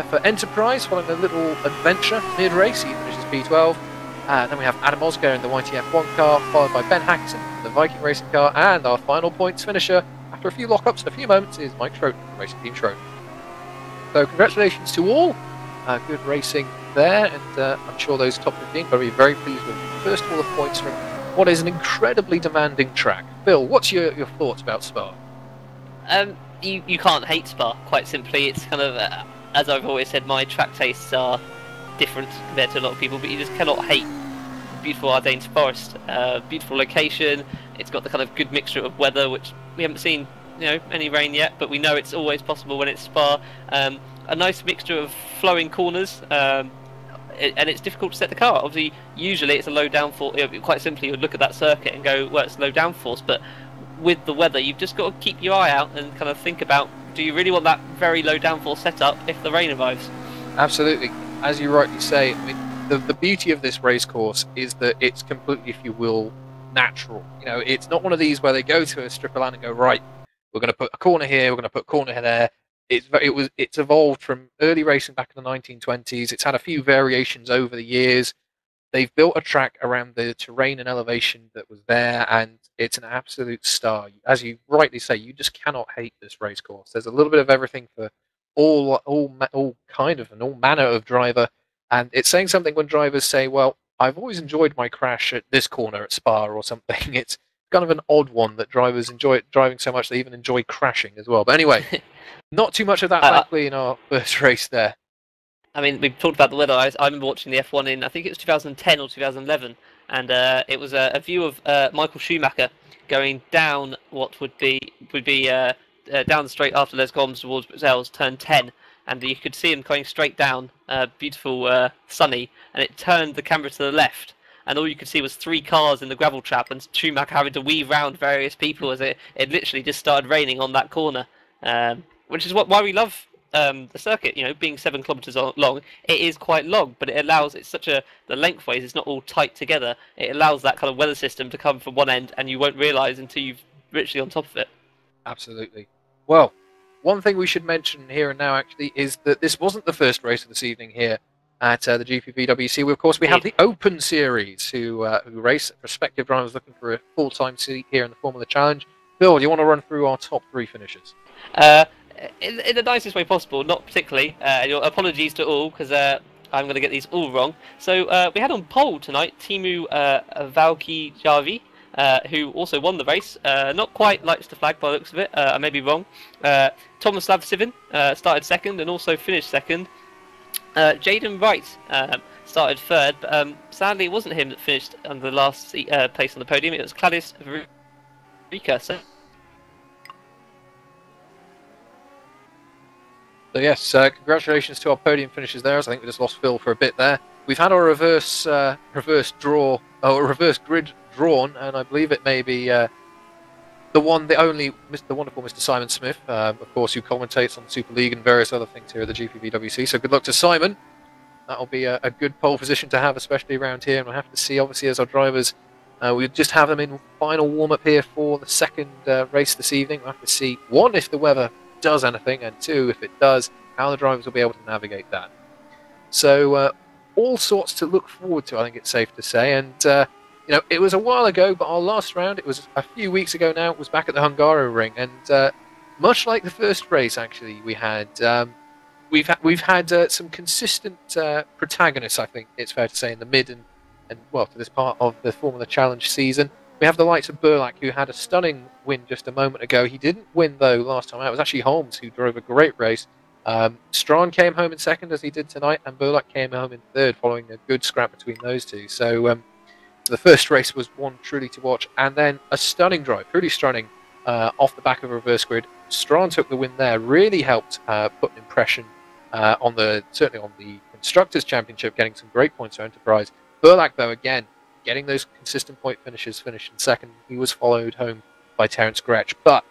for Enterprise, following a little adventure mid-race. He finishes P12. Then we have Adam Oscar in the YTF1 car, followed by Ben Hackson in the Viking Racing car, and our final points finisher, after a few lockups in a few moments, is Mike Schroeder from Racing Team Schroeder. So congratulations to all. Good racing there, and I'm sure those top 15 will be very pleased with the first all of points from what is an incredibly demanding track. Phil, what's your thoughts about Spa? You can't hate Spa, quite simply. It's kind of, as I've always said, my track tastes are different compared to a lot of people, but you just cannot hate beautiful Ardennes forest. Beautiful location. It's got the kind of good mixture of weather, which we haven't seen, any rain yet, but we know it's always possible when it's Spa. A nice mixture of flowing corners, and it's difficult to set the car. Obviously, usually it's a low downforce. Quite simply, you would look at that circuit and go, well, it's low downforce, but with the weather, you've just got to keep your eye out and kind of think about, do you really want that very low downforce setup if the rain arrives? Absolutely. As you rightly say, I mean, the beauty of this race course is that it's completely, if you will, natural. It's not one of these where they go to a strip of land and go, right, we're going to put a corner here, we're going to put a corner there. It's evolved from early racing back in the 1920s. It's had a few variations over the years. They've built a track around the terrain and elevation that was there, and it's an absolute star. As you rightly say, you just cannot hate this race course. There's a little bit of everything for all manner of driver, and it's saying something when drivers say, well, I've always enjoyed my crash at this corner at Spa or something. It's kind of an odd one that drivers enjoy driving so much they even enjoy crashing as well. But anyway, not too much of that, thankfully, in our first race there. I mean, we've talked about the weather. I remember watching the F1 in, I think it was 2010 or 2011, and it was a view of Michael Schumacher going down what would be down the straight after Les Gomes towards Bruxelles, turn 10, and you could see him going straight down, beautiful, sunny, and it turned the camera to the left, and all you could see was 3 cars in the gravel trap, and Schumacher having to weave round various people as it literally just started raining on that corner, which is why we love the circuit. You know, being 7 kilometres long, it is quite long, but it allows, the lengthways, it's not all tight together. It allows that kind of weather system to come from one end, and you won't realise until you've literally on top of it. Absolutely. Well, one thing we should mention here and now actually is that this wasn't the first race of this evening here at the GPVWC. Of course, we have the Open Series who race prospective drivers looking for a full-time seat here in the Formula Challenge. Bill, do you want to run through our top 3 finishers? In the nicest way possible, not particularly. Apologies to all, because I'm going to get these all wrong. So we had on pole tonight Timu Valkijavi, who also won the race. Not quite lights the flag by the looks of it. I may be wrong. Tomislav Sivin started second and also finished second. Jaden Wright started third, but sadly it wasn't him that finished on the last place on the podium. It was Kladis Rika. So yes, congratulations to our podium finishers there. As I think we just lost Phil for a bit there. We've had our reverse grid drawn, and I believe it may be the wonderful Mr. Simon Smith, of course, who commentates on the Super League and various other things here at the GPVWC. So good luck to Simon. That'll be a good pole position to have, especially around here. And we'll have to see, obviously, as our drivers, we'll just have them in final warm-up here for the second race this evening. We'll have to see, 1, if the weather does anything, and 2, if it does, how the drivers will be able to navigate that. So all sorts to look forward to, I think it's safe to say. And you know, it was a while ago, but our last round, it was a few weeks ago now, it was back at the Hungaroring, and much like the first race, actually, we've had some consistent protagonists, I think it's fair to say, in the mid and well, to this part of the Formula Challenge season. We have the likes of Burlack, who had a stunning win just a moment ago. He didn't win, though, last time out. It was actually Holmes who drove a great race. Strawn came home in second, as he did tonight, and Burlack came home in third, following a good scrap between those two. So the first race was one truly to watch, and then a stunning drive, truly stunning, off the back of a reverse grid. Strawn took the win there, really helped put an impression certainly on the Constructors' Championship, getting some great points for Enterprise. Burlack, though, again, getting those consistent point finishes, finished in second. He was followed home by Terence Gretsch. But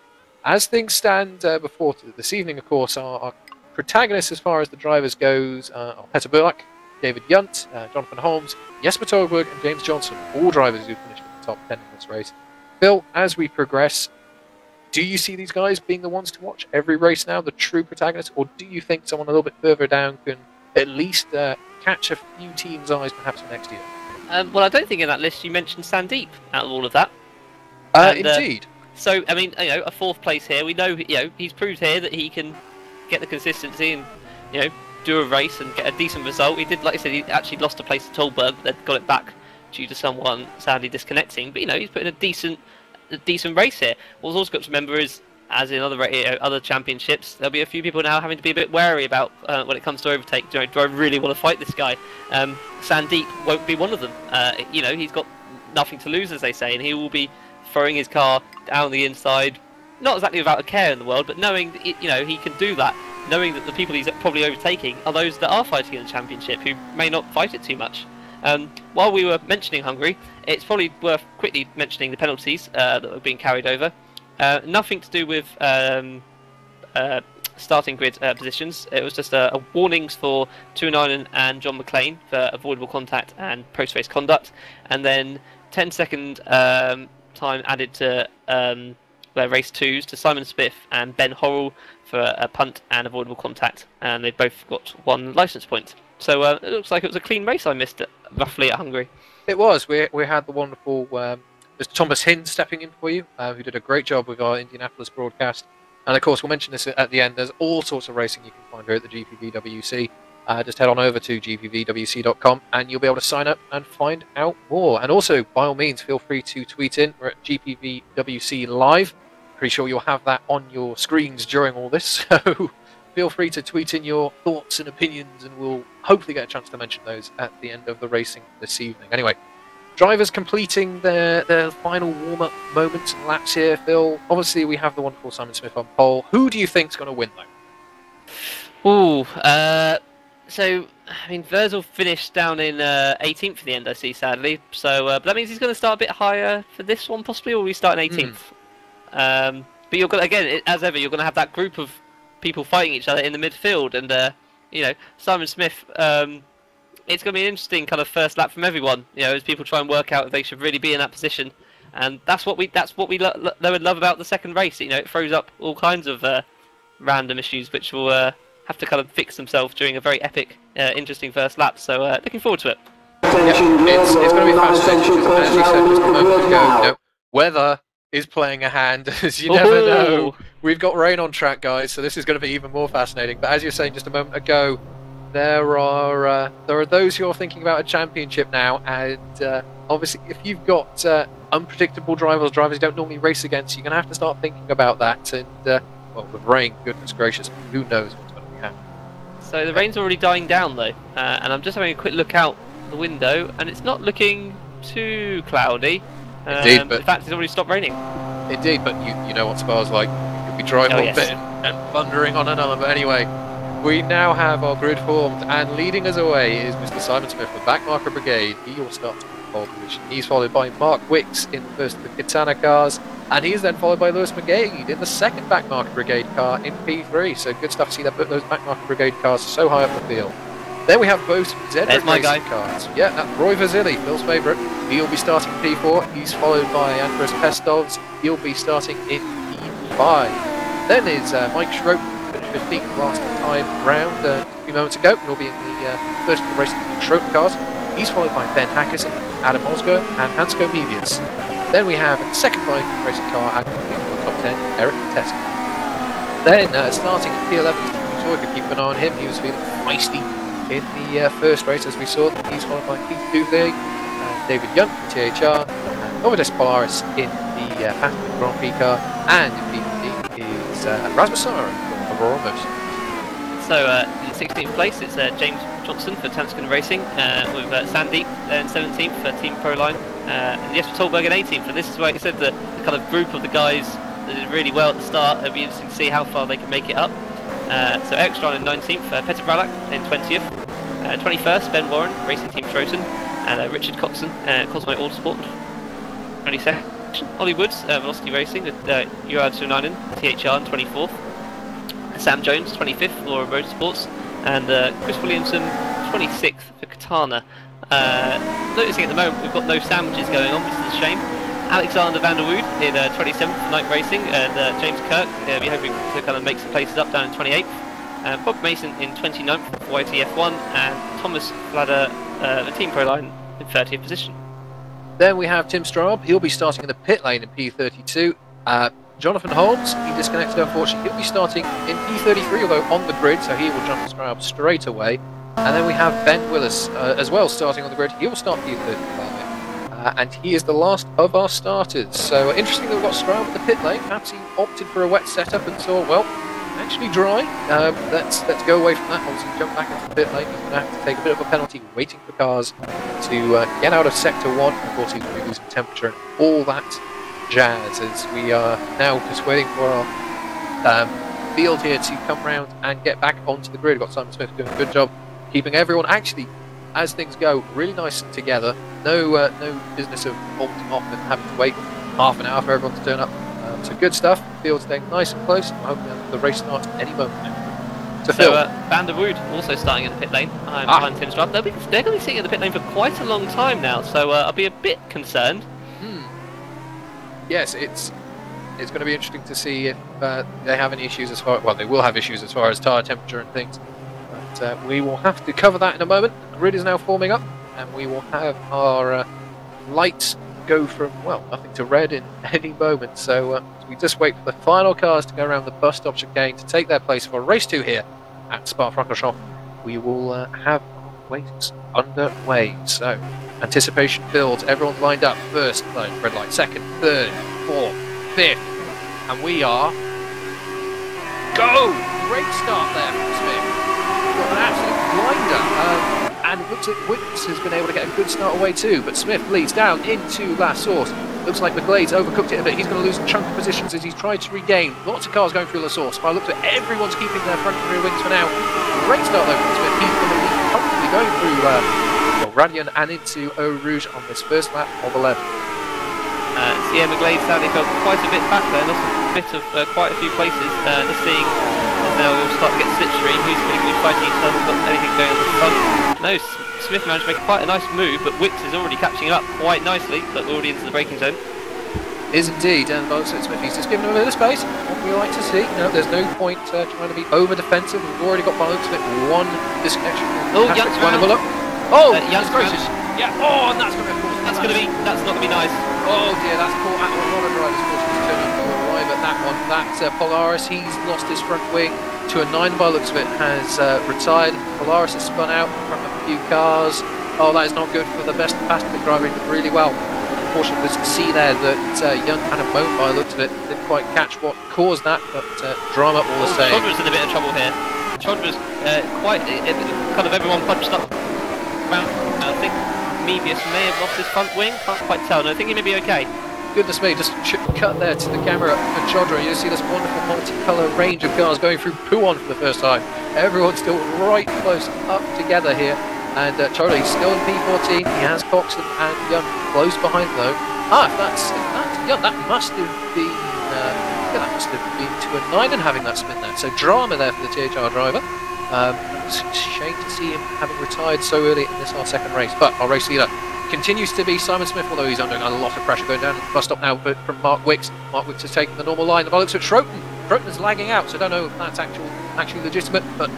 as things stand before this evening, of course, our protagonists as far as the drivers goes are Petter Burlack, David Yunt, Jonathan Holmes, Jesper Togberg, and James Johnson, all drivers who finished in the top 10 in this race. Phil, as we progress, do you see these guys being the ones to watch every race now, the true protagonists, or do you think someone a little bit further down can at least catch a few teams' eyes perhaps for next year? Well, I don't think in that list you mentioned Sandeep out of all of that. Indeed. So, I mean, you know, a 4th place here. We know, you know, he's proved here that he can get the consistency and, you know, do a race and get a decent result. He did, like I said, he actually lost a place to Tolberg, but they'd got it back due to someone sadly disconnecting. But, you know, he's put in a decent race here. What we've also got to remember is, as in other championships, there'll be a few people now having to be a bit wary about when it comes to overtake. Do I really want to fight this guy? Sandeep won't be one of them. You know, he's got nothing to lose, as they say, and he will be throwing his car down the inside, not exactly without a care in the world, but knowing that, you know, he can do that, knowing that the people he's probably overtaking are those that are fighting in the championship, who may not fight it too much. While we were mentioning Hungary, it's probably worth quickly mentioning the penalties that were being carried over. Nothing to do with starting grid positions. It was just warnings for Tuunainen and John McLean for avoidable contact and post-race conduct, and then 10-second time added to race 2s to Simon Smith and Ben Horrell for a punt and avoidable contact, and they both got 1 licence point. So it looks like it was a clean race I missed roughly at Hungary. It was. We had the wonderful Mr. Thomas Hind stepping in for you, who did a great job with our Indianapolis broadcast. And of course, we'll mention this at the end. There's all sorts of racing you can find here at the GPVWC. Just head on over to gpvwc.com and you'll be able to sign up and find out more. And also, by all means, feel free to tweet in. We're at GPVWC Live. Pretty sure you'll have that on your screens during all this. So feel free to tweet in your thoughts and opinions, and we'll hopefully get a chance to mention those at the end of the racing this evening. Anyway, drivers completing their final warm-up moments and laps here, Phil. Obviously, we have the wonderful Simon Smith on pole. Who do you think's going to win, though? Ooh, so, I mean, Wurzel finished down in 18th in the end, I see, sadly. So, but that means he's going to start a bit higher for this one, possibly, or we start in 18th. But you're going to, again, as ever, you're going to have that group of people fighting each other in the midfield, and you know, Simon Smith. It's going to be an interesting kind of first lap from everyone. You know, as people try and work out if they should really be in that position, and that's what we love about the second race. You know, it throws up all kinds of random issues which will have to kind of fix themselves during a very epic, interesting first lap. So looking forward to it. Yeah, it's going to be fascinating. As you said just a moment ago, you know, weather is playing a hand, as you never know. We've got rain on track, guys, so this is going to be even more fascinating. But as you were saying just a moment ago, there are those who are thinking about a championship now, and obviously if you've got unpredictable drivers you don't normally race against, you're going to have to start thinking about that. And well, with rain, goodness gracious, who knows what's going to be happening. So the rain's already dying down though, and I'm just having a quick look out the window, and it's not looking too cloudy. Indeed, but in fact, it's already stopped raining. Indeed, but you know what Spa's like. You'll be driving one bit and thundering on another. But anyway, we now have our grid formed, and leading us away is Mr. Simon Smith, the backmarker brigade. He will start to pole position. He's followed by Mark Wicks in the first of the Katana cars, and he's then followed by Lewis McGade in the second backmarker brigade car in P3. So good stuff to see that those backmarker brigade cars so high up the field. Then we have both Zedric racing cars. Yeah, that's Roy Vasily, Phil's favourite. He'll be starting P4. He's followed by Andres Pestovs. He'll be starting in P5. Then is Mike Schroep, finished 15th last time round a few moments ago. He'll be in the first of the racing Schroep cars. He's followed by Ben Hackerson, Adam Osgo, and Hansko Mevius. Then we have second line racing car and the top 10, Eric Teske. Then starting in P11, so we could keep an eye on him. He was feeling feisty in the first race, as we saw. He's followed by Keith Duvley, David Young from THR, and Ovid Esparis in the Aston Grand Prix car, and in P15 is Rasmus Sara from Aurora Motion. So in 16th place, it's James Johnson for Tanskin Racing, with Sandeep in 17th for Team Proline, and Jesper Tolberg in 18th. And this is where you said the kind of group of the guys that did really well at the start. It'll be interesting to see how far they can make it up. So Eric Strand in 19th, Peter Bralak in 20th, 21st Ben Warren, Racing Team Troton, and Richard Coxon, Cosmo Autosport, 22nd, Ollie Woods, Velocity Racing with Urad Sunainen, THR in 24th, Sam Jones 25th, Laura Motorsports, and Chris Williamson 26th for Katana. Noticing at the moment we've got no sandwiches going on, which is a shame. Alexander van der Wood in 27th for Night Racing, and James Kirk, we're hoping to kind of make some places up down in 28th. Bob Mason in 29th for YTF1, and Thomas Fladder, the Team Proline, in 30th position. Then we have Tim Straub. He'll be starting in the pit lane in P32. Jonathan Holmes, he disconnected unfortunately. He'll be starting in P33, although on the grid, so he will jump Straub straight away. And then we have Ben Willis as well starting on the grid. He will start P35. And he is the last of our starters. So interesting that we've got Straub at the pit lane. Perhaps he opted for a wet setup and thought, well, actually dry. Let's go away from that. Obviously, jump back into the pit lane. He's going to have to take a bit of a penalty waiting for cars to get out of sector 1. And of course, he's going to be losing temperature and all that jazz, as we are now just waiting for our field here to come round and get back onto the grid. We've got Simon Smith doing a good job keeping everyone actually, as things go, really nice and together. No business of bolting off and having to wait half an hour for everyone to turn up. So good stuff. Field staying nice and close. I'm hoping the race starts any moment now. So Van der Wood also starting in the pit lane. I'm behind Tim Straub. They're going to be sitting in the pit lane for quite a long time now, so I'll be a bit concerned. Yes, it's going to be interesting to see if they have any issues as far. Well, they will have issues as far as tyre temperature and things. But we will have to cover that in a moment. The grid is now forming up, and we will have our lights go from, well, nothing to red in any moment. So we just wait for the final cars to go around the bus stop chicane to take their place for race 2 here at Spa-Francorchamps. We will have races underway. So anticipation builds. Everyone's lined up. First red light, second, third, fourth, fifth, and we are go. great start there from Smith. Got an absolute blinder. And it looks like Witness has been able to get a good start away too, but Smith leads down into last source. Looks like McGlade's overcooked it a bit. He's going to lose a chunk of positions as he's tried to regain. Lots of cars going through La Source. By the looks of it, everyone's keeping their front and rear wings for now. Great start though from Smith. He's going to lead comfortably going through Radion and into Eau Rouge on this first lap of 11. Yeah, McGlade sadly fell quite a bit back there, lost a bit of quite a few places. Just seeing now we'll start to get slipstream. Who's going to be fighting each other? Got anything going on the front? No, Smith managed to make quite a nice move, but Wicks is already catching up quite nicely, but already into the braking zone. Is indeed, and Smith, he's just giving him a bit of space. What we like to see. No, there's no point trying to be over defensive. We've already got Smith one disconnection. Oh, Young's around. Oh, Young's gracious. Yeah. Oh, and that's going to be. That's not going to be nice. Oh dear, that's caught out a lot of drivers. Fortunately, turning to arrive at that one. That's Polaris. He's lost his front wing to a 9 by looks of it. Has retired. Polaris has spun out from a few cars. Oh, that is not good for the best passenger driver. He did really well. Unfortunately, was to see there that Young had a moan by looks of it. Didn't quite catch what caused that, but drama all the same. Choddra's in a bit of trouble here. Choddra's quite kind of everyone punched up. I think Mebius may have lost his front wing, can't quite tell. No, I think he may be okay. Goodness me, just cut there to the camera for Chodra. You see this wonderful multicolour range of cars going through Pouon for the first time. Everyone's still right close up together here. And Chodra, he's still in P14. He has Coxon and Young close behind though. That's Young. That must have been that must have been to a 9 and having that spin there. So drama there for the THR driver. It's a shame to see him having retired so early in this our second race, but our race leader continues to be Simon Smith, although he's under a lot of pressure going down the bus stop now from Mark Wicks. Mark Wicks has taken the normal line. The ball looks at Schroten. Schroten is lagging out, so I don't know if that's actually legitimate, but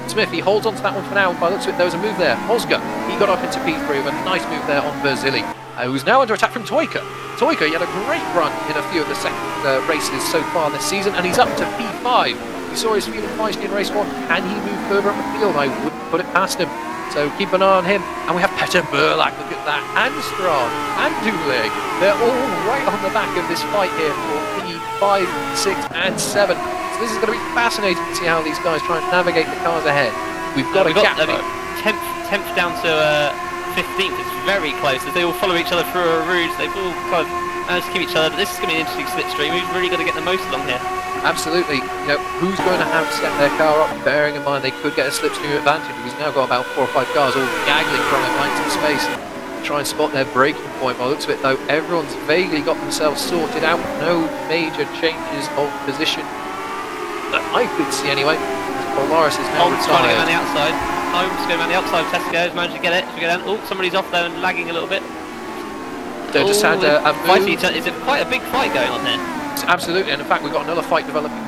Smith, he holds on to that one for now. By the looks of it, there was a move there. Oscar, he got up into P3 with a nice move there on Verzilli, who's now under attack from Toyka. Toyka, he had a great run in a few of the second races so far this season, and he's up to P5. We saw his feeling feisty in race 1. Can he move further up the field? I wouldn't put it past him. So keep an eye on him. And we have Petter Burlak, look at that, and Strong, and Dulig. They're all right on the back of this fight here for P5, 6 and 7. So this is going to be fascinating to see how these guys try and navigate the cars ahead. We've got a gap though. 10th down to 15th. It's very close as they all follow each other through a rouge. They've all kind of managed to keep each other, but this is going to be an interesting slipstream. We've really got to get the most along here. Absolutely. You know, who's going to have to set their car up, bearing in mind they could get a slipstream advantage. He's now got about 4 or 5 cars all gaggling from him right into space to try and spot their braking point. By the looks of it though, everyone's vaguely got themselves sorted out. No major changes of position that I could see anyway. Polaris is now Holmes retired. trying to go around the outside. Holmes going around the outside of Tesco's, managed to get it. Oh, somebody's off there and lagging a little bit. They just had a move. Is it quite a big fight going on here? Absolutely, and in fact we've got another fight developing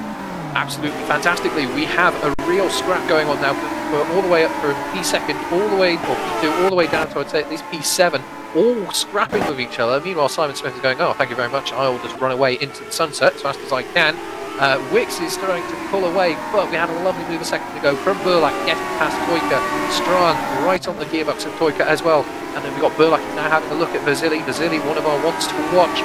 absolutely fantastically. We have a real scrap going on now for all the way up from P2 all the way, or P2 all the way down to I'd say at least P7, all scrapping with each other. Meanwhile Simon Smith is going, oh thank you very much, I'll just run away into the sunset as fast as I can. Wicks is starting to pull away, but we had a lovely move a second ago from Burlak getting past Toyka. Strawn right on the gearbox of Toyka as well, and then we've got Burlak now having a look at Verzilli. Verzilli, one of our wants to watch.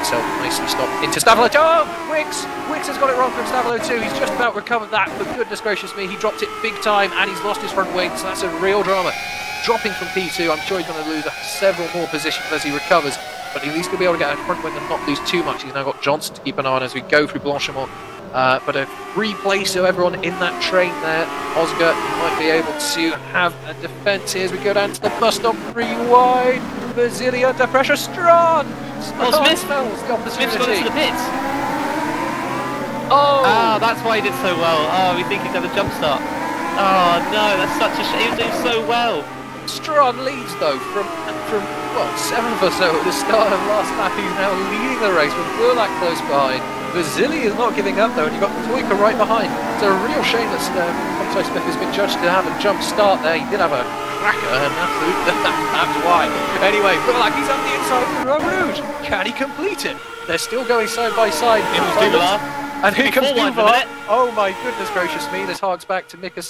Himself nicely stopped into Stavolo. Oh, Wicks has got it wrong from Stavolo too. He's just about recovered that, but goodness gracious me, he dropped it big time and he's lost his front wing, so that's a real drama. Dropping from P2, I'm sure he's going to lose several more positions as he recovers, but at least he'll be able to get a front wing and not lose too much. He's now got Johnson to keep an eye on as we go through Blanchimont. But a free place of everyone in that train there. Oscar might be able to have a defence here as we go down to the bus stop. 3 wide. Verzilli under pressure. Strawn! Smith's gone into the pits. Oh! Ah, that's why he did so well. Oh, we think he's had a jump start. Oh no, that's such a shame. He was doing so well. Strawn leads though from what, 7th or so at the start of last lap. He's now leading the race with Burlak close behind. Verzilli is not giving up though, and you've got Toyka right behind. It's a real shame that Tom Smith has been judged to have a jump start there. He did have a cracker, and that's why. Anyway, Burlak, he's on the inside of the Rouge. Can he complete it? They're still going side by side. And here comes Duval. Oh my goodness gracious me, this harks back to Mika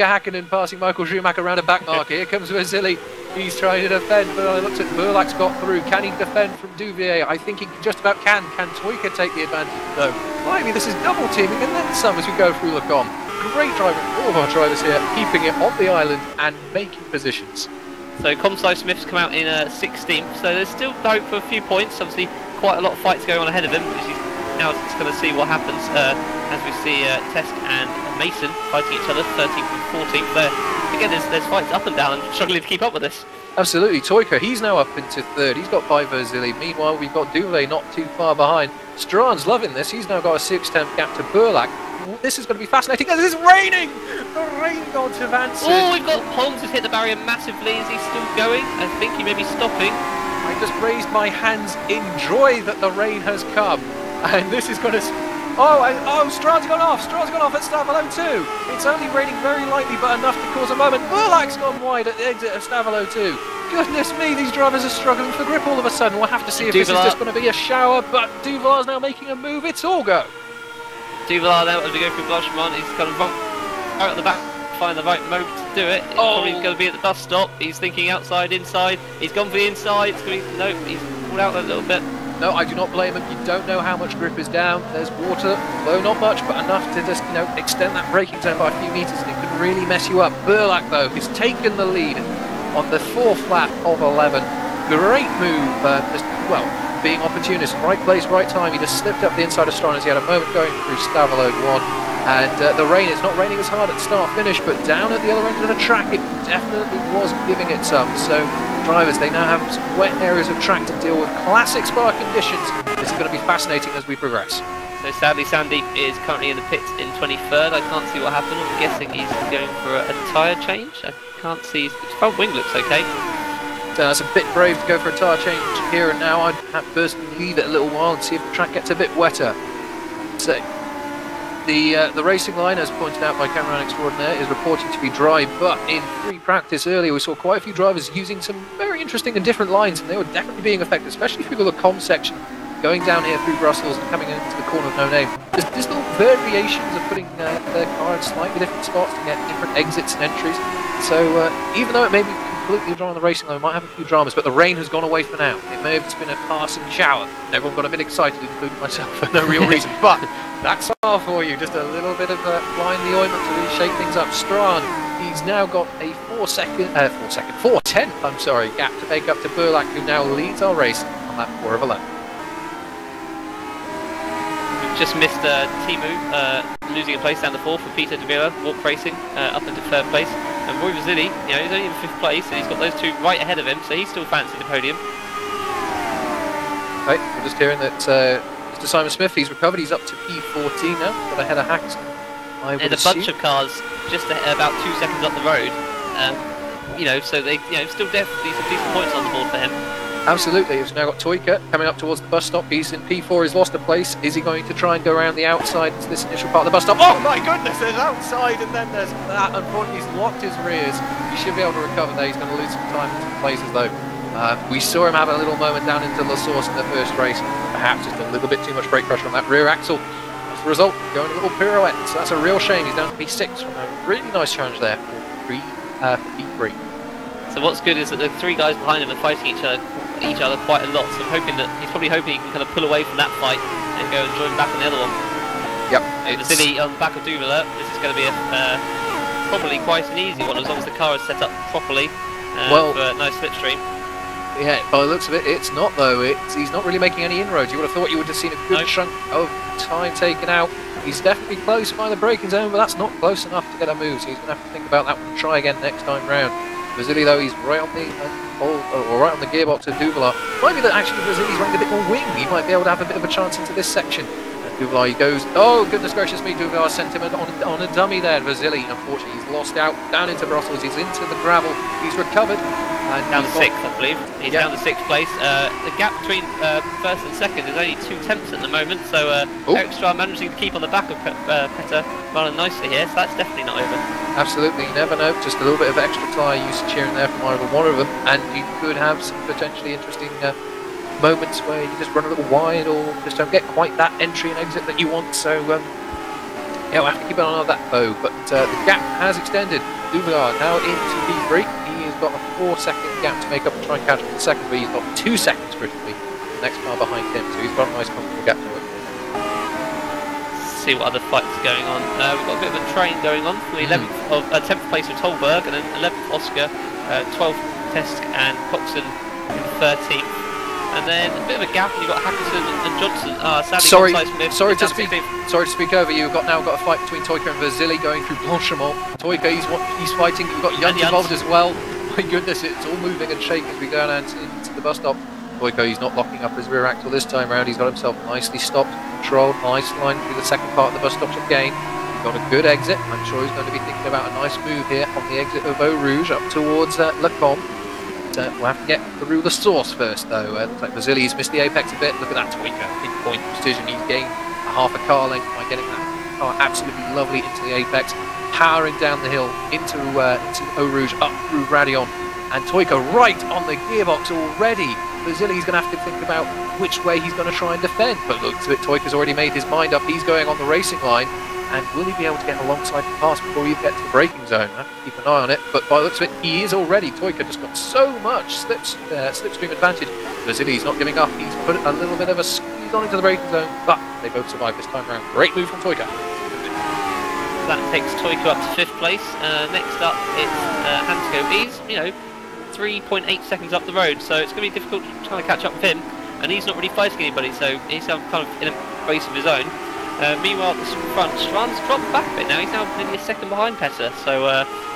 Hakkinen passing Michael Schumacher around a back marker. Here comes Verzilli. He's trying to defend, but I looked at Burlak's got through. Can he defend from Duvier? I think he just about can. Can Toyka take the advantage? No. Blimey, this is double teaming and then some as we go through Lacombe. Great driving, all of our drivers here, keeping it on the island and making positions. So Comsai Smith's come out in 16th, so there's still hope for a few points. Obviously, quite a lot of fights going on ahead of him, which he's now just going to see what happens as we see Tesk and Mason fighting each other, 13th and 14th. There, again, there's fights up and down and struggling to keep up with this. Absolutely, Toyka, he's now up into third. He's got by Verzilli. Meanwhile, we've got Duvlay not too far behind. Strahn's loving this. He's now got a 6-10 gap to Burlak. This is going to be fascinating as it's raining! The rain gods have answered. Oh, we've got Holmes has hit the barrier massively. Is he still going? I think he may be stopping. I just raised my hands in joy that the rain has come. And this is going to... Oh, Strahn's gone off. Strahn's gone off at Stavolo too. It's only raining very lightly, but enough to cause a moment. Burlak's gone wide at the exit of Stavolo too. Goodness me, these drivers are struggling for grip all of a sudden. We'll have to see if this is just going to be a shower, but Duvalar's now making a move. It's all go. Duvalar now, as we go through Blanchemont, he's kind of right at the back, find the right moment to do it. It's probably going to be at the bus stop. He's thinking outside, inside. He's gone for the inside. It's going to be, nope, he's pulled out a little bit. No, I do not blame him. You don't know how much grip is down. There's water, though not much, but enough to just, extend that braking zone by a few metres, and it can really mess you up. Burlak, though, has taken the lead on the 4th lap of 11. Great move, being opportunist, right place, right time. He just slipped up the inside of Strachan as he had a moment going through Stavolo 1. And the rain, it's not raining as hard at start-finish, but down at the other end of the track, it definitely was giving it some. So drivers, they now have some wet areas of track to deal with. Classic Spa conditions. This is going to be fascinating as we progress. So sadly, Sandeep is currently in the pits in 23rd. I can't see what happened. I'm guessing he's going for a tyre change. I can't see. His front wing looks okay. That's a bit brave to go for a tyre change here and now. I'd personally leave it a little while and see if the track gets a bit wetter. So the racing line, as pointed out by cameraman extraordinaire, is reporting to be dry, but in free practice earlier we saw quite a few drivers using some very interesting and different lines, and they were definitely being affected, especially through the Lacombe section, going down here through Brussels and coming into the corner of No Name. There's just little variations of putting their car in slightly different spots to get different exits and entries. So even though it may be completely dry on the racing line, we might have a few dramas, but the rain has gone away for now. It may have just been a passing shower. Everyone got a bit excited, including myself, for no real reason. But that's all for you. Just a little bit of applying the ointment to really shake things up. Strachan, he's now got a 4/10 gap to make up to Burlak, who now leads our race on that 4 of 11. Just missed Timu losing a place down the 4th for Peter de Villa, Walk Racing, up into 3rd place. And Roy Vasili, he's only in 5th place, and he's got those two right ahead of him, so he still fancies the podium. Right, we're just hearing that Mr. Simon Smith, he's recovered, he's up to P14 now, got ahead of Haxton. There's a bunch of cars just about 2 seconds up the road, so they, still definitely some decent points on the board for him. Absolutely. He's now got Toyka coming up towards the bus stop. He's in P4, he's lost a place. Is he going to try and go around the outside to this initial part of the bus stop? Oh my goodness, there's outside and then there's that. Unfortunately, he's locked his rears. He should be able to recover there. He's going to lose some time in some places though. We saw him have a little moment down into La Source in the first race. Perhaps just a little bit too much brake pressure on that rear axle. As a result, going a little pirouette. So that's a real shame. He's down to P6 from a really nice challenge there for P3. So what's good is that the 3 guys behind him are fighting each other quite a lot, so I'm hoping that he's probably hoping he can kind of pull away from that fight and go and join back on the other one. Yep. Vasili on the back of Duvela, this is going to be probably quite an easy one as long as the car is set up properly for a nice slipstream. Yeah, by the looks of it, it's not though. He's not really making any inroads. You would have thought you would have seen a good chunk of time taken out. He's definitely close by the braking zone, but that's not close enough to get a move, so he's going to have to think about that one and try again next time round. Vasili though, he's right on the right on the gearbox of Duvela. Might be that actually Vasili's running a bit more wing. He might be able to have a bit of a chance into this section. And Duvela, he goes, oh goodness gracious me, Duvela sent him on a dummy there. Vasili, unfortunately, he's lost out down into Brussels. He's into the gravel. He's recovered. And down to 6th, I believe. He's down to 6th place. The gap between 1st and 2nd is only 2 tenths at the moment, so Eric Strachan managing to keep on the back of Petter rather nicely here, so that's definitely not over. Absolutely, you never know. Just a little bit of extra tyre usage here and there from either one of them, and you could have some potentially interesting moments where you just run a little wide or just don't get quite that entry and exit that you want. So we'll have to keep an eye on that though. But the gap has extended. Duvela now into P3. He is got a 4-second gap to make up and try and catch up in second, but he's got 2 seconds critically. The next car behind him, so he's got a nice comfortable gap to work with. See what other fights are going on. We've got a bit of a train going on from the 10th place with Tolberg, and then 11th Oscar, 12th Tesk and Coxon in 13th. And then a bit of a gap, and you've got Hackerson and Johnson. Sadly, sorry to speak over you. We've now got a fight between Toika and Vasily going through Blanchimont. Toika, he's fighting. You've got Junt involved as well. My goodness, it's all moving and shaking as we go down into the bus stop. Toika, he's not locking up his rear axle this time round. He's got himself nicely stopped, controlled, nice line through the second part of the bus stop again. He's got a good exit. I'm sure he's going to be thinking about a nice move here on the exit of Eau Rouge up towards Le Combe. We'll have to get through the source first, though. Looks like Vasily's missed the apex a bit. Look at that Toika in-point precision. He's gained a half a car length by getting that car absolutely lovely into the apex, powering down the hill into Eau Rouge, up through Radion, and Toika right on the gearbox already. Vasily's going to have to think about which way he's going to try and defend. But look to it, Toika's already made his mind up. He's going on the racing line. And will he be able to get alongside the pass before he gets to the braking zone? I have to keep an eye on it. But by the looks of it, he is already. Toika just got so much slipstream advantage. Vasily's not giving up. He's put a little bit of a squeeze on into the braking zone. But they both survive this time around. Great move from Toika. That takes Toika up to 5th place. Next up, it's Hansko. He's, 3.8 seconds up the road. So it's going to be difficult trying to catch up with him. And he's not really fighting anybody. So he's kind of in a race of his own. Meanwhile, at the front, Strand's dropped back a bit now. He's now nearly a second behind Petter. So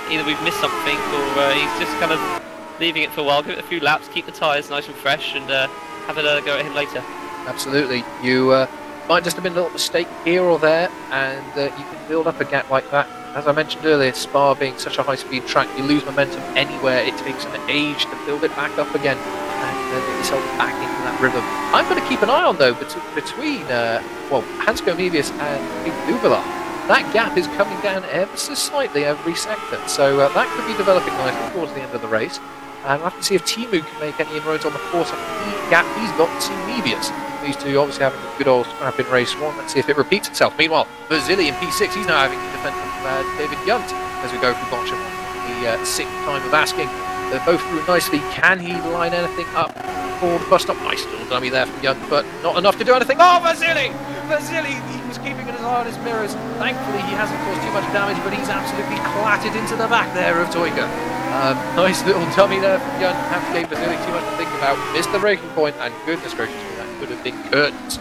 either we've missed something or he's just kind of leaving it for a while, give it a few laps, keep the tyres nice and fresh, and have a go at him later. Absolutely. You might just have been a little mistake here or there, and you can build up a gap like that. As I mentioned earlier, Spa being such a high-speed track, you lose momentum anywhere. It takes an age to build it back up again and get yourself back into that rhythm. I'm going to keep an eye on, though, between Hansko Mebius and Dubala. That gap is coming down ever so slightly every sector, so that could be developing nicely towards the end of the race. And we'll have to see if Timu can make any inroads on the 4-second gap he's got to Mebius. These two obviously having a good old scrap in race 1. Let's see if it repeats itself. Meanwhile, Vasily in P6, he's now having to defend from David Junt as we go through Blanchimont. The 6th time of asking. They're both through nicely. Can he line anything up for the bus stop? Nice little dummy there from Junt, but not enough to do anything. Oh, Vasily! Vasily, he was keeping an eye on his mirrors. Thankfully, he hasn't caused too much damage, but he's absolutely clattered into the back there of Toika. Nice little dummy there from Junt. Have to give Vasily too much to think about. Missed the braking point, and goodness gracious me, that could have been curtains.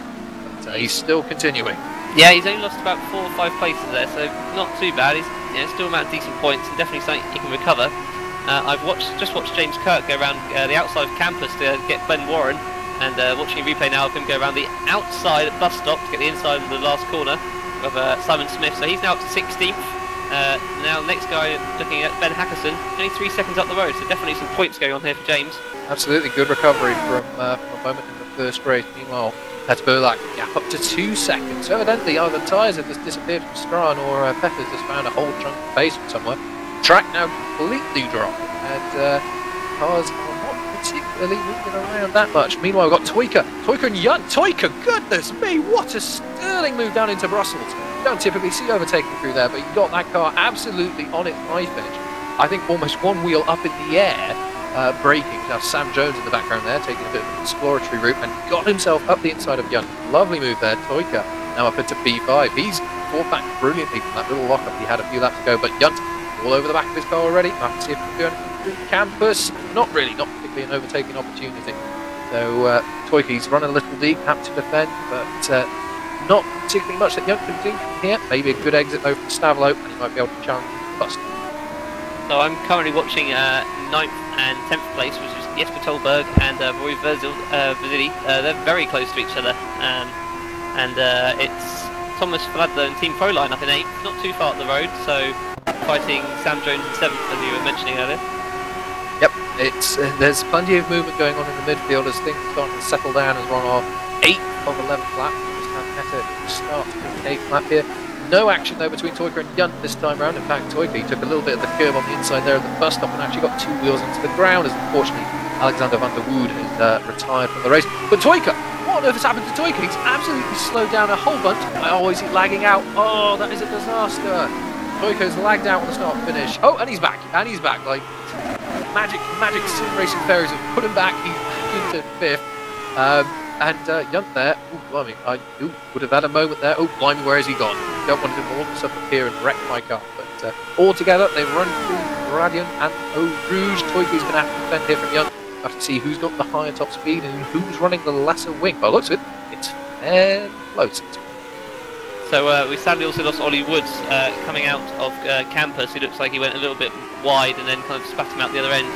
But he's still continuing. Yeah, he's only lost about 4 or 5 places there, so not too bad. He's still amount of decent points, and definitely something he can recover. I've just watched James Kirk go around the outside of campus to get Ben Warren, and watching a replay now of him go around the outside bus stop to get the inside of the last corner of Simon Smith. So he's now up to 16th. Now next guy looking at Ben Hackerson, only 3 seconds up the road, so definitely some points going on here for James. Absolutely good recovery from a moment in the first race. Meanwhile, that's Berlak gap up to 2 seconds. So evidently either tyres have just disappeared from Strahan or Peppers has found a whole chunk of space from somewhere. Track now completely dry, and cars are not particularly moving around that much. Meanwhile, we've got Toika and Junt. Toika, goodness me, what a sterling move down into Brussels. You don't typically see overtaking through there, but you got that car absolutely on its knife edge. I think almost one wheel up in the air, braking. Now Sam Jones in the background there, taking a bit of an exploratory route, and got himself up the inside of Junt. Lovely move there, Toika. Now up into P5. He's fought back brilliantly from that little lockup. He had a few laps to go, but Junt all over the back of his car already. I can see if he can do anything through campus. Not particularly an overtaking opportunity. So Toika's running a little deep, happy to defend, but not particularly much that Junt can do from here. Maybe a good exit though from Stavlo, and he might be able to challenge the bus. So I'm currently watching 9th and 10th place, which is Jesper Tolberg and Roy Vasily. They're very close to each other, and it's Thomas Fladler and Team Proline up in 8th, not too far up the road, so fighting Sam Jones in 7th, as you were mentioning earlier. Yep, there's plenty of movement going on in the midfield as things are starting to settle down as we're on our 8th of 11th lap. We just had Petter start the 8th lap here. No action though between Toika and Junt this time around. In fact, Toika took a little bit of the curve on the inside there of the bus stop and actually got 2 wheels into the ground, as unfortunately Alexander van der Wood has retired from the race. But Toika, what on earth has happened to Toika? He's absolutely slowed down a whole bunch. Oh, is he lagging out? Oh, that is a disaster. Toika's lagged out on the start finish. Oh, and he's back, like magic Simracing fairies have put him back. He's back into 5th. And Yunt there, ooh, blimey, I would have had a moment there. Oh, blimey, where has he gone? Don't want him all of a sudden appear and wreck my car. But all together, they've run through Radiant and Eau Rouge. Toyka's going to have to defend here from Yunt. Have to see who's got the higher top speed and who's running the lesser wing. By the looks of it, it's fairly close. So we sadly also lost Ollie Woods coming out of campus. He looks like he went a little bit wide and then kind of spat him out the other end.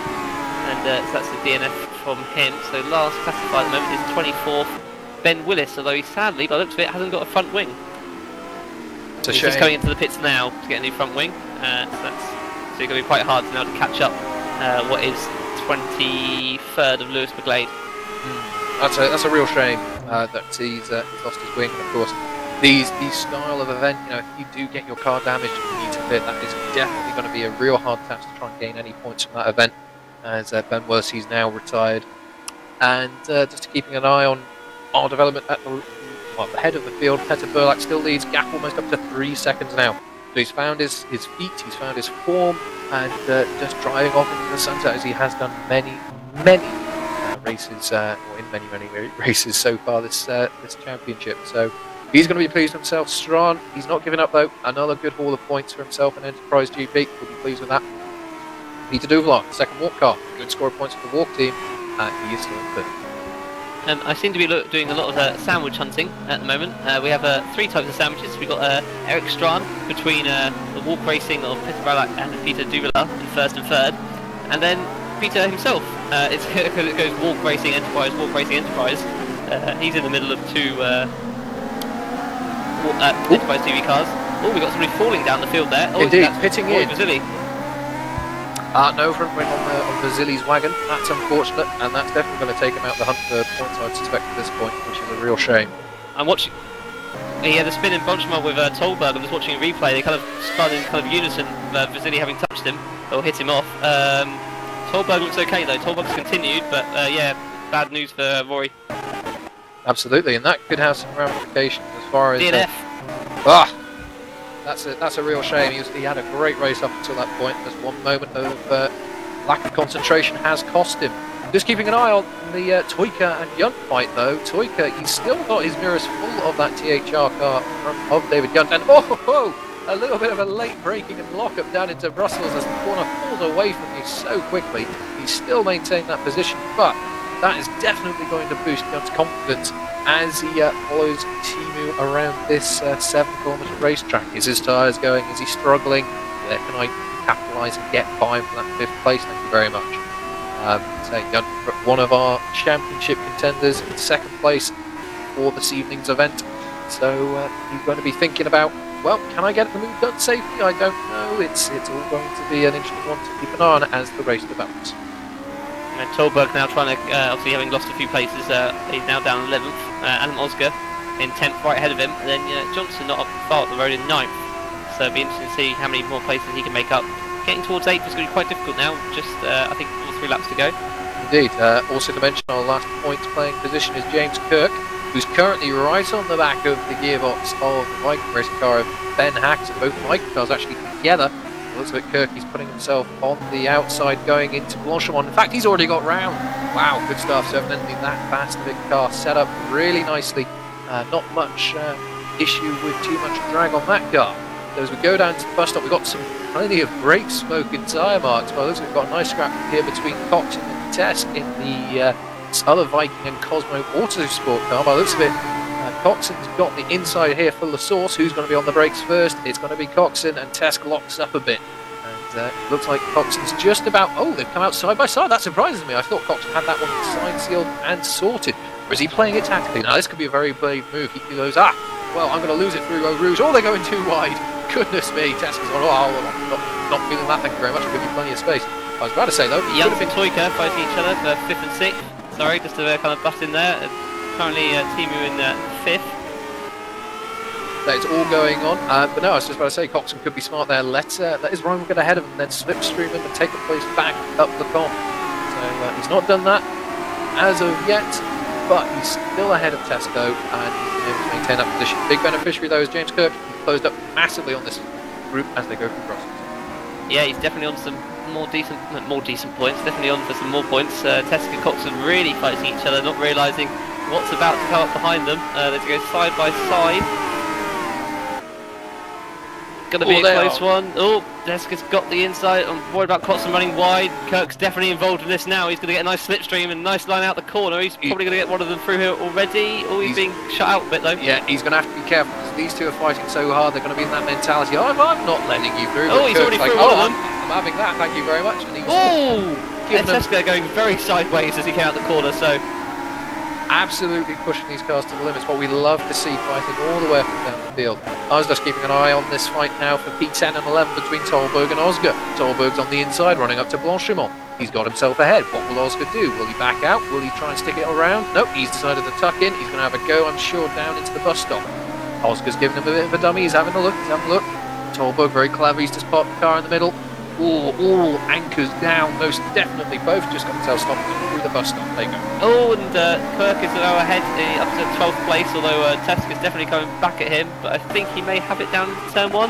And so that's the DNF from him. So last classified at the moment is 24th, Ben Willis, although he sadly, by the looks of it, hasn't got a front wing. It's a He's shame. just coming into the pits now to get a new front wing. So it's going to be quite hard now to catch up what is 23rd of Lewis McGlade. That's a real shame that he's lost his wing. And of course, these style of event, you know, if you do get your car damaged and you need to pit, that is definitely going to be a real hard task to try and gain any points from that event. As Ben Willis, he's now retired, and just keeping an eye on our development at the head of the field. Petter Burlak still leads, gap almost up to 3 seconds now. So he's found his feet, he's found his form, and just driving off into the sunset as he has done many races, or in many races so far this championship. So he's going to be pleased with himself. Strawn, he's not giving up though. Another good haul of points for himself in Enterprise GP. He'll be pleased with that. Peter Duvlar, second walk car, good score of points for the walk team, and he is still in 3rd. I seem to be doing a lot of sandwich hunting at the moment. We have 3 types of sandwiches. We've got Eric Strawn between the walk racing of Petter Burlak and Peter Duvlar in 1st and 3rd, and then Peter himself. It goes walk racing Enterprise, walk racing Enterprise. He's in the middle of 2 Enterprise TV cars. Oh, we've got somebody falling down the field there. Oh, indeed, pitting in. Vasily. No front wing on Vasily's wagon. That's unfortunate, and that's definitely going to take him out the hunt for points, I would suspect, at this point, which is a real shame. I'm watching. He had a spin in Bonchma with Tolberg. I'm just watching a replay. They kind of spun in kind of unison, Vasily having touched him or hit him off. Tolberg looks okay though. Tolberg's continued, but yeah, bad news for Rory. Absolutely, and that could have some ramifications as far as DNF. That's a real shame. He had a great race up until that point. Just one moment of lack of concentration has cost him. Just keeping an eye on the Toyka and Yunt fight though. Toyka, he's still got his mirrors full of that THR car in front of David Yunt, and a little bit of a late braking and lock-up down into Brussels as the corner falls away from me so quickly. He's still maintained that position, but that is definitely going to boost Yunt's confidence as he follows Timu around this 7-kilometre racetrack. Is his tyres going? Is he struggling? Where can I capitalise and get by for that 5th place? Thank you very much. Yunt, one of our championship contenders in 2nd place for this evening's event. So he's going to be thinking about, well, can I get the move done safely? I don't know. It's all going to be an interesting one to keep an eye on as the race develops. And Tolberg now trying to, obviously having lost a few places, he's now down 11th. Adam Osger in 10th, right ahead of him. And then Johnson not up far up the road in 9th. So it'll be interesting to see how many more places he can make up. Getting towards 8th is going to be quite difficult now. Just, I think, 3 laps to go. Indeed. Also to mention, our last point playing position is James Kirk, who's currently right on the back of the gearbox of the Viking racing car of Ben Hackett. Both Viking cars actually together. Looks like Kirk, he's putting himself on the outside going into Blanchemont. In fact, he's already got round. Wow, good stuff. So evidently that fast big car set up really nicely. Not much issue with too much drag on that car. So as we go down to the bus stop, we've got plenty of brake smoke and tyre marks. Well, looks like we've got a nice scrap here between Coxon and Tesk in the other Viking and Cosmo Autosport car. By the looks of it, Coxon's got the inside here for La Source. Who's going to be on the brakes first? It's going to be Coxon, and Tesk locks up a bit. And it looks like Coxon's just about... Oh, they've come out side by side. That surprises me. I thought Coxon had that one side sealed and sorted. Or is he playing it tactically? Now, this could be a very brave move. He goes, well, I'm going to lose it through Eau Rouge. Oh, they're going too wide. Goodness me. Tesk is on, not feeling that. Thank you very much. I'll give you plenty of space. I was about to say, though... Young and Toyka fighting each other for 5th and 6th. Sorry, just to kind of butt in there. Currently, Timu in 5th. That is all going on, but no, I was just about to say, Coxon could be smart there. Let his rival get ahead of him and then slipstream him and take the place back up the comp. So he's not done that as of yet, but he's still ahead of Tesco and he's been able to maintain that position. Big beneficiary though is James Kirk. He's closed up massively on this group as they go through Brussels. Yeah, he's definitely on some more decent points, definitely on for some more points. Tesk and Coxon really fighting each other, not realising what's about to come up behind them. They go side by side. Gonna be a close one. Oh, Tesk has got the inside. I'm worried about Coxon running wide. Kirk's definitely involved in this now. He's going to get a nice slipstream and a nice line out the corner. He's probably going to get one of them through here already. Oh, he's being shut out a bit though. Yeah, he's going to have to be careful because these two are fighting so hard. They're going to be in that mentality. I'm not letting you through. Oh, he's already through one of them. I'm having that. Thank you very much. And he's Tesk going very sideways as he came out the corner. So absolutely pushing these cars to the limits. What we love to see, fighting all the way up and down the field. I was just keeping an eye on this fight now for P10 and 11 between Tolberg and Oscar. Tolberg's on the inside, running up to Blanchimont. He's got himself ahead. What will Oscar do? Will he back out? Will he try and stick it around? Nope, he's decided to tuck in. He's going to have a go, I'm sure, down into the bus stop. Oscar's giving him a bit of a dummy. He's having a look. Tolberg, very clever. He's just parked the car in the middle. All anchors down, most definitely. Both just got themselves stopped through the bus stop. There you go. Oh, and Kirk is now ahead up to 12th place, although Tesk is definitely coming back at him, but I think he may have it down into turn 1.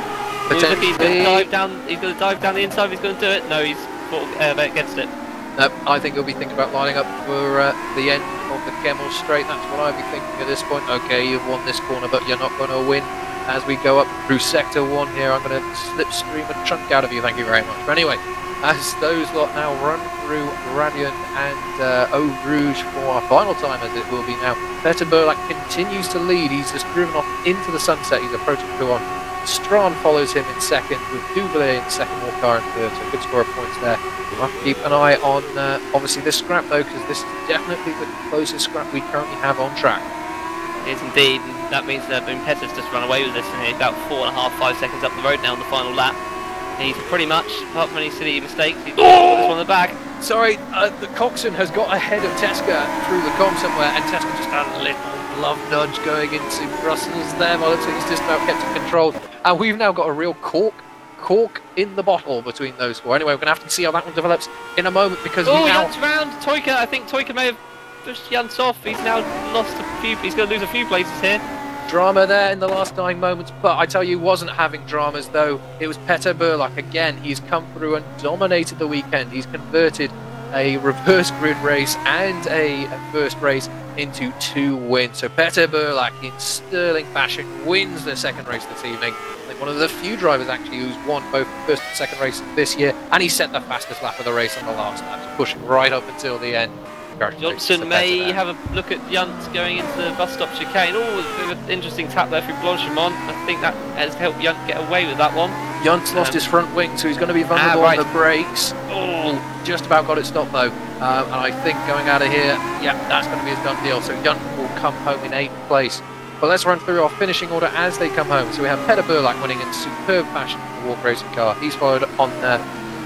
He's going to dive down. He's going to dive down the inside. He's going to do it. No, he's fought against it. Nope, I think he'll be thinking about lining up for the end of the Kemmel Straight. That's what I'd be thinking at this point. Okay, you've won this corner, but you're not going to win. As we go up through Sector 1 here, I'm going to slipstream a chunk out of you, thank you very much. But anyway, as those lot now run through Radion and Eau Rouge for our final time, as it will be now, Petter Burlak continues to lead. He's just driven off into the sunset. He's approaching Kuon. Strawn follows him in second, with Dublé in second, Walker in third, so good score of points there. We'll have to keep an eye on, obviously, this scrap, though, because this is definitely the closest scrap we currently have on track. It is indeed, and that means that Petter's just run away with this, and he's about 4.5–5 seconds up the road now on the final lap. He's pretty much, apart from any silly mistakes, he's got this one in the back. Sorry, the Coxon has got ahead of Teska through the com somewhere, and Teska just had a little love nudge going into Brussels there. Well, he's just about kept it controlled, and we've now got a real cork in the bottle between those four. Anyway, we're going to have to see how that one develops in a moment, because Jant's round Toika. I think Toika may have pushed Jant's off. He's now lost a few. He's going to lose a few places here. Drama there in the last 9 moments, but I tell you, wasn't having dramas though. It was Petter Burlak again. He's come through and dominated the weekend. He's converted a reverse grid race and a first race into 2 wins. So Petter Burlak, in sterling fashion, wins the second race this evening. I think one of the few drivers actually who's won both the first and second races this year, and he set the fastest lap of the race on the last lap, pushing right up until the end. Johnson may have a look at Junt going into the bus stop chicane. Oh, a bit of an interesting tap there through Blanchimont. I think that has helped Junt get away with that one. Junt's lost his front wing, so he's going to be vulnerable on the brakes. Oh, just about got it stopped though. And I think going out of here, yeah, that's going to be a done deal. So Junt will come home in 8th place. But let's run through our finishing order as they come home. So we have Petter Burlak winning in superb fashion in the walk racing car. He's followed on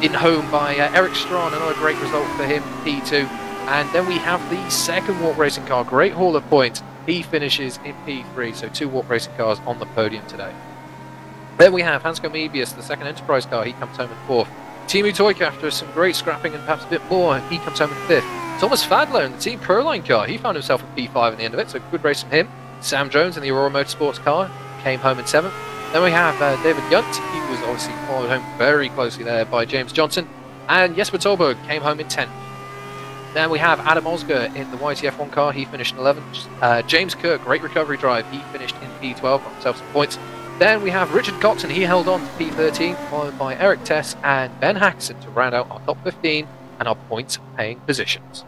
in home by Eric Strawn, another great result for him, P2. And then we have the second walk racing car, great haul of points. He finishes in P3, so 2 walk racing cars on the podium today. Then we have Hansko Mebius, the second Enterprise car. He comes home in 4th. Timu Toika, after some great scrapping and perhaps a bit more, he comes home in 5th. Thomas Fadler in the Team Proline car. He found himself in P5 at the end of it, so good race from him. Sam Jones in the Aurora Motorsports car came home in 7th. Then we have David Junt. He was obviously followed home very closely there by James Johnson. And Jesper Tolberg came home in 10th. Then we have Adam Osger in the YTF1 car. He finished in 11th. James Kirk, great recovery drive. He finished in P12, got himself some points. Then we have Richard Coxon. He held on to P13, followed by Eric Tess and Ben Hackson to round out our top 15 and our points-paying positions.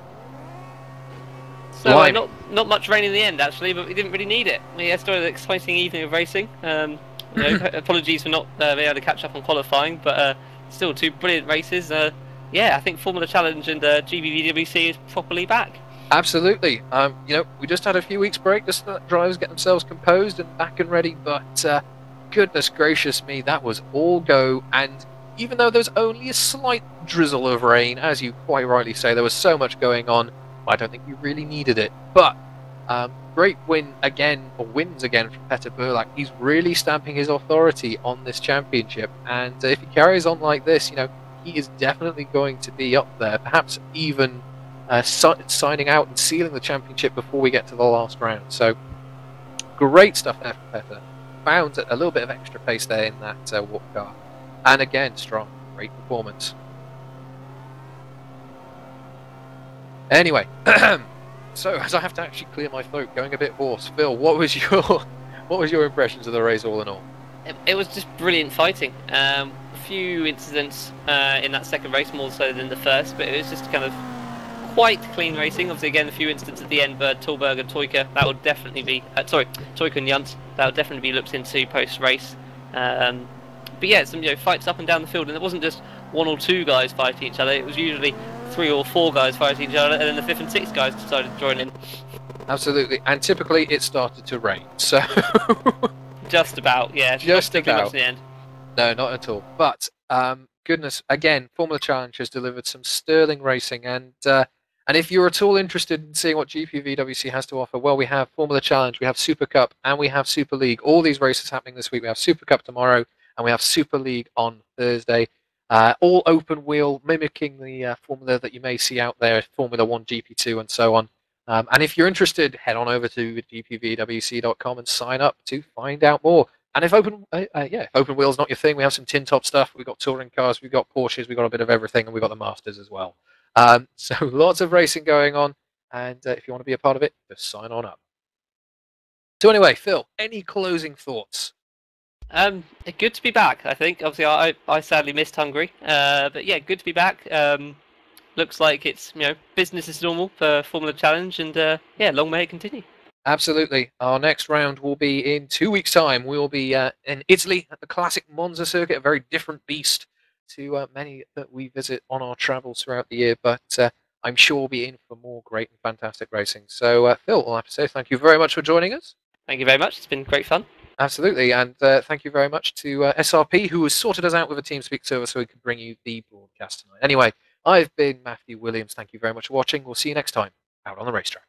So not much rain in the end, actually, but we didn't really need it. We had an exciting evening of racing. Apologies for not being able to catch up on qualifying, but still 2 brilliant races. Yeah, I think Formula Challenge and GPVWC is properly back. Absolutely. We just had a few weeks break just to let drivers get themselves composed and back and ready, but goodness gracious me, that was all go. And even though there's only a slight drizzle of rain, as you quite rightly say, there was so much going on, I don't think we really needed it. But great wins again from Petter Burlak. He's really stamping his authority on this championship, and if he carries on like this, he is definitely going to be up there, perhaps even signing out and sealing the championship before we get to the last round. So, great stuff there from Petter. Found a little bit of extra pace there in that walk car. And again, strong, great performance. Anyway, so as I have to actually clear my throat, going a bit hoarse, Phil, what was your impressions of the race all in all? It was just brilliant fighting. A few incidents in that second race, more so than the first, but it was just kind of quite clean racing. Obviously, again, a few incidents at the end, but Tolberg and Toyka, that would definitely be... Toyka and Junt, that would definitely be looked into post-race. But yeah, some fights up and down the field, and it wasn't just one or two guys fighting each other, it was usually 3 or 4 guys fighting each other, and then the 5th and 6th guys decided to join in. Absolutely, and typically it started to rain, so... Just about, yeah. Just not about. much in the end. No, not at all. But, goodness, again, Formula Challenge has delivered some sterling racing, and if you're at all interested in seeing what GPVWC has to offer, well, we have Formula Challenge, we have Super Cup, and we have Super League. All these races happening this week. We have Super Cup tomorrow, and we have Super League on Thursday. All open wheel, mimicking the formula that you may see out there, Formula 1, GP2, and so on. And if you're interested, head on over to gpvwc.com and sign up to find out more. And if open wheel's not your thing, we have some tin top stuff. We've got touring cars, we've got Porsches, we've got a bit of everything, and we've got the Masters as well. So lots of racing going on, and if you want to be a part of it, just sign on up. So anyway, Phil, any closing thoughts? Good to be back, I think. Obviously, I sadly missed Hungary, but yeah, good to be back. Looks like it's business as normal for Formula Challenge, and yeah, long may it continue. Absolutely. Our next round will be in 2 weeks' time. We'll be in Italy at the classic Monza circuit, a very different beast to many that we visit on our travels throughout the year, but I'm sure we'll be in for more great and fantastic racing. So, Phil, I'll have to say thank you very much for joining us. Thank you very much. It's been great fun. Absolutely, and thank you very much to SRP, who has sorted us out with a TeamSpeak server so we could bring you the broadcast tonight. Anyway, I've been Matthew Williams. Thank you very much for watching. We'll see you next time out on the racetrack.